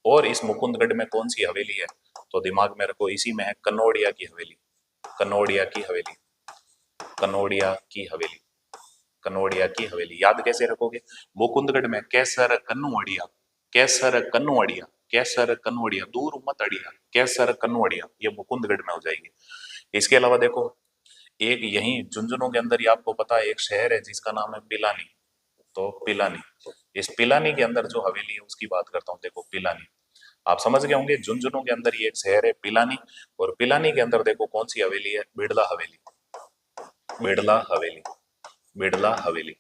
और इस मुकुंदगढ़ में कौन सी हवेली है तो दिमाग में रखो, इसी में है कनौड़िया की हवेली, कनौड़िया की हवेली, कनौड़िया की हवेली, कनौड़िया की हवेली। याद कैसे रखोगे, मुकुंदगढ़ में केसर कन्नुअड़िया, केसर कन्नुअड़िया, केसर कन्नुअड़िया, दूर मत अड़िया, केसर कन्नुअड़िया, ये मुकुंदगढ़ में हो जाएगी। इसके अलावा देखो एक यही झुंझुनू के अंदर ही आपको पता है एक शहर है जिसका नाम है पिलानी। तो पिलानी, इस पिलानी के अंदर जो हवेली है उसकी बात करता हूँ। देखो पिलानी, आप समझ गए होंगे झुंझुनू के अंदर ही एक शहर है पिलानी। और पिलानी के अंदर देखो कौन सी हवेली है, बिड़ला हवेली, बिड़ला हवेली, बिड़ला हवेली,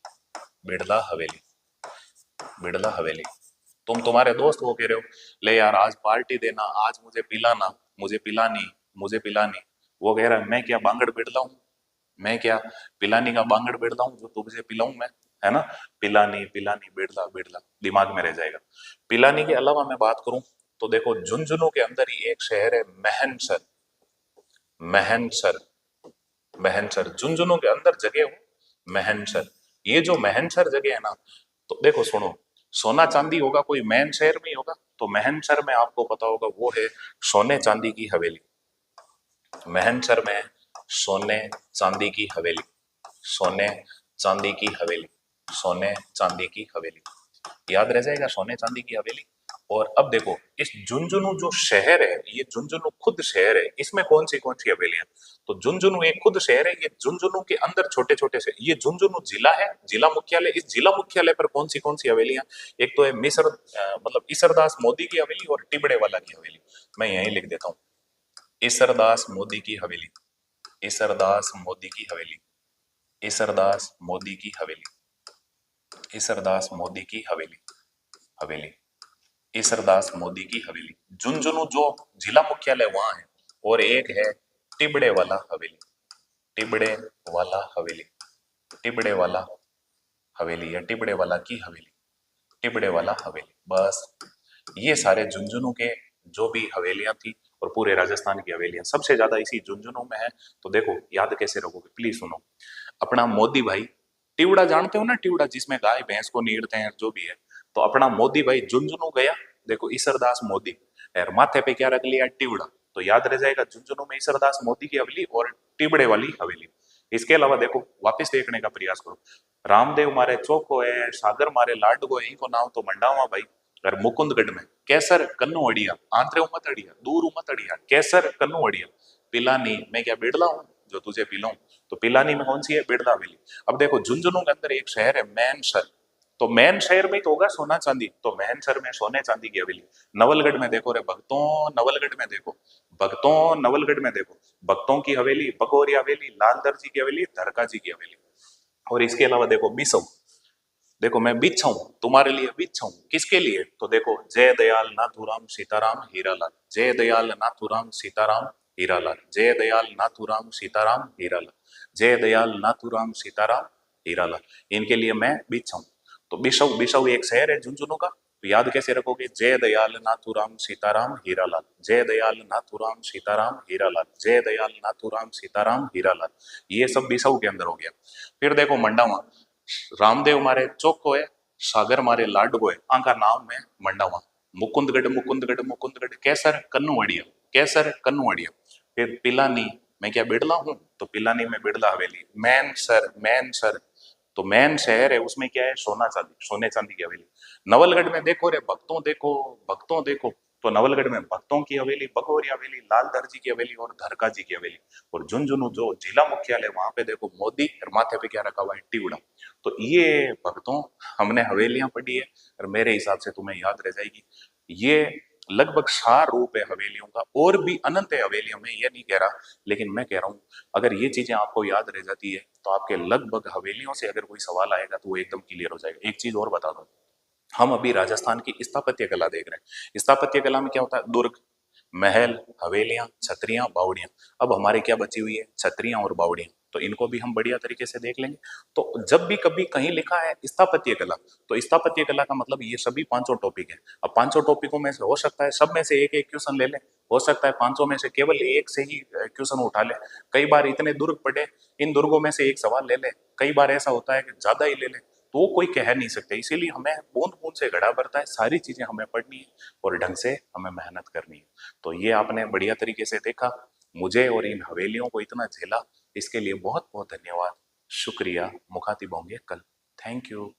बिड़ला हवेली, बिड़ला हवेली। तुम्हारे दोस्त वो कह रहे हो ले यार आज पार्टी देना, आज मुझे पिलाना, मुझे पिलानी, मुझे पिलानी। वो कह रहा है मैं क्या बांगड़ बिड़ला हूँ, मैं क्या पिलानी का बांगड़ बिड़ला हूँ जो तुझे पिलाऊं मैं, है ना। पिलानी पिलानी बिड़ला बिड़ला दिमाग में रह जाएगा। पिलानी के अलावा मैं बात करूं तो देखो झुंझुनू के अंदर ही एक शहर है महनसर, महनसर, महनसर। झुंझुनू के अंदर जगह हो महनसर। ये जो महनसर जगह है ना, तो देखो सुनो, सोना चांदी होगा कोई मैन शहर में ही होगा, तो महनसर में आपको पता होगा वो है सोने चांदी की हवेली, महनसर में सोने चांदी की हवेली, सोने चांदी की हवेली, सोने चांदी की हवेली। याद रह जाएगा सोने चांदी की हवेली। और अब देखो इस झुंझुनू जो शहर है, ये झुंझुनू खुद शहर है, इसमें कौन सी हवेलियां? तो झुंझुनू एक खुद शहर है, ये झुंझुनू के अंदर छोटे छोटे से, ये झुंझुनू जिला है, जिला मुख्यालय। इस जिला मुख्यालय पर कौन सी हवेलियां? एक तो है मतलब ईसरदास मोदी की हवेली और टिबड़े वाला की हवेली। मैं यही लिख देता हूँ, ईसरदास मोदी की हवेली, ईसरदास मोदी की हवेली, ईसरदास मोदी की हवेली, ईसरदास मोदी की हवेली, हवेली, ईसरदास मोदी की हवेली। झुंझुनू जो जिला मुख्यालय वहां है। और एक है टिबड़े वाला हवेली, टिबड़े वाला हवेली, टिबड़े वाला हवेली या टिबड़े वाला की हवेली, टिबड़े वाला हवेली। बस ये सारे झुंझुनू के जो भी हवेलियां थी और पूरे राजस्थान की हवेलियां सबसे ज्यादा इसी झुंझुनू में है। तो देखो याद कैसे रखोगे, प्लीज सुनो। अपना मोदी भाई, टिवड़ा जानते हो ना, टिवड़ा जिसमें गाय भैंस को नीड़ते हैं जो भी है, तो अपना मोदी भाई झुंझुनू गया, देखो ईसरदास मोदी, और माथे पे क्या रख लिया, टिवड़ा। तो याद रह जाएगा झुंझुनू में ईसरदास मोदी की हवेली और टिबड़े वाली हवेली। इसके अलावा देखो वापस देखने का प्रयास करो, रामदेव मारे चौको है, सागर मारे लाडगो है, इनको नाम तो मंडावा भाई। और मुकुंदगढ़ में केसर कन्नू अड़िया, आंतरे उमत अड़िया, दूर उमत अड़िया, केसर कन्नू अड़िया, पिलानी मैं क्या बिड़ला हूँ जो तुझे पिलाऊं। तो पिलानी में कौन सी है, बिड़ला हवेली। अब देखो झुंझुनू के अंदर एक शहर है मैन शहर, तो मैन शहर में तो होगा सोना चांदी, तो मैन शहर में सोने चांदी की हवेली। नवलगढ़ में देखो रे भक्तों, नवलगढ़ में देखो भक्तों, नवलगढ़ में देखो भक्तों की हवेली, बगोरी हवेली, लालदर जी की हवेली, धरका जी की हवेली। और इसके अलावा देखो बिसव, देखो मैं बिच्छा हूं तुम्हारे लिए, बिच्छा हूं किसके लिए, तो देखो जय दयाल नाथूराम सीताराम हीरालाल, जय दयाल नाथूराम सीताराम हीरालाल, जय दयाल नाथूराम सीताराम हीरालाल, जय दयाल नाथूराम सीताराम हीरालाल, इनके लिए मैं बिच्छा हूं। तो बिशव, बिशव एक शहर है झुंझुनू का, तो याद कैसे रखोगे, जय दयाल नाथूराम सीताराम हीरालाल, जय दयाल नाथूराम सीताराम हीरालाल, जय दयाल नाथूराम सीताराम हीरालाल। ये सब बिशव के अंदर हो गया। फिर देखो मंडावा, रामदेव मारे चौको है, सागर मारे लाडगो है, आका नाम है मंडावा। मुकुंदगढ़, मुकुंदगढ़, मुकुंदगढ़, केसर कन्नुवाड़िया, केसर कन्नुवाड़िया। फिर पिलानी, मैं क्या बिड़ला हूँ, तो पिलानी में बिड़ला हवेली। मैन सर, मैन सर, तो मैन शहर है, उसमें क्या है, सोना चांदी, सोने चांदी की हवेली। नवलगढ़ में देखो रे भक्तों, देखो भक्तों देखो, तो नवलगढ़ में भक्तों की हवेली, बगोरी हवेली, लाल दर्जी की हवेली और धरका जी की हवेली। और झुंझुनू जो जिला मुख्यालय, वहां पे देखो मोदी, और माथे पे क्या रखा हुआ है, टिवड़ा। तो ये भक्तों हमने हवेलियां पढ़ी है, और मेरे हिसाब से तुम्हें याद रह जाएगी। ये लगभग सार रूप है हवेलियों का, और भी अनंत है हवेलियों में, ये नहीं कह रहा, लेकिन मैं कह रहा हूं अगर ये चीजें आपको याद रह जाती है तो आपके लगभग हवेलियों से अगर कोई सवाल आएगा तो वो एकदम क्लियर हो जाएगा। एक चीज और बता दूं, हम अभी राजस्थान की स्थापत्य कला देख रहे हैं। स्थापत्य कला में क्या होता है, दुर्ग, महल, हवेलियां, छतरियां, बावड़ियां। अब हमारे क्या बची हुई है, छतरियां और बावड़ियां, तो इनको भी हम बढ़िया तरीके से देख लेंगे। तो जब भी कभी कहीं लिखा है स्थापत्य कला, तो स्थापत्य कला का मतलब ये सभी पांचों टॉपिक है। अब पांचों टॉपिकों में से हो सकता है सब में से एक एक क्वेश्चन ले ले, हो सकता है पांचों में से केवल एक से ही क्वेश्चन उठा ले, कई बार इतने दुर्ग पढ़े, इन दुर्गों में से एक सवाल ले ले, कई बार ऐसा होता है कि ज्यादा ही ले ले, तो वो कोई कह नहीं सकते। इसीलिए हमें बूंद बूंद से घड़ा भरता है, सारी चीजें हमें पढ़नी है और ढंग से हमें मेहनत करनी है। तो ये आपने बढ़िया तरीके से देखा, मुझे और इन हवेलियों को इतना झेला, इसके लिए बहुत बहुत धन्यवाद, शुक्रिया। मुखातिब होंगे कल। Thank you.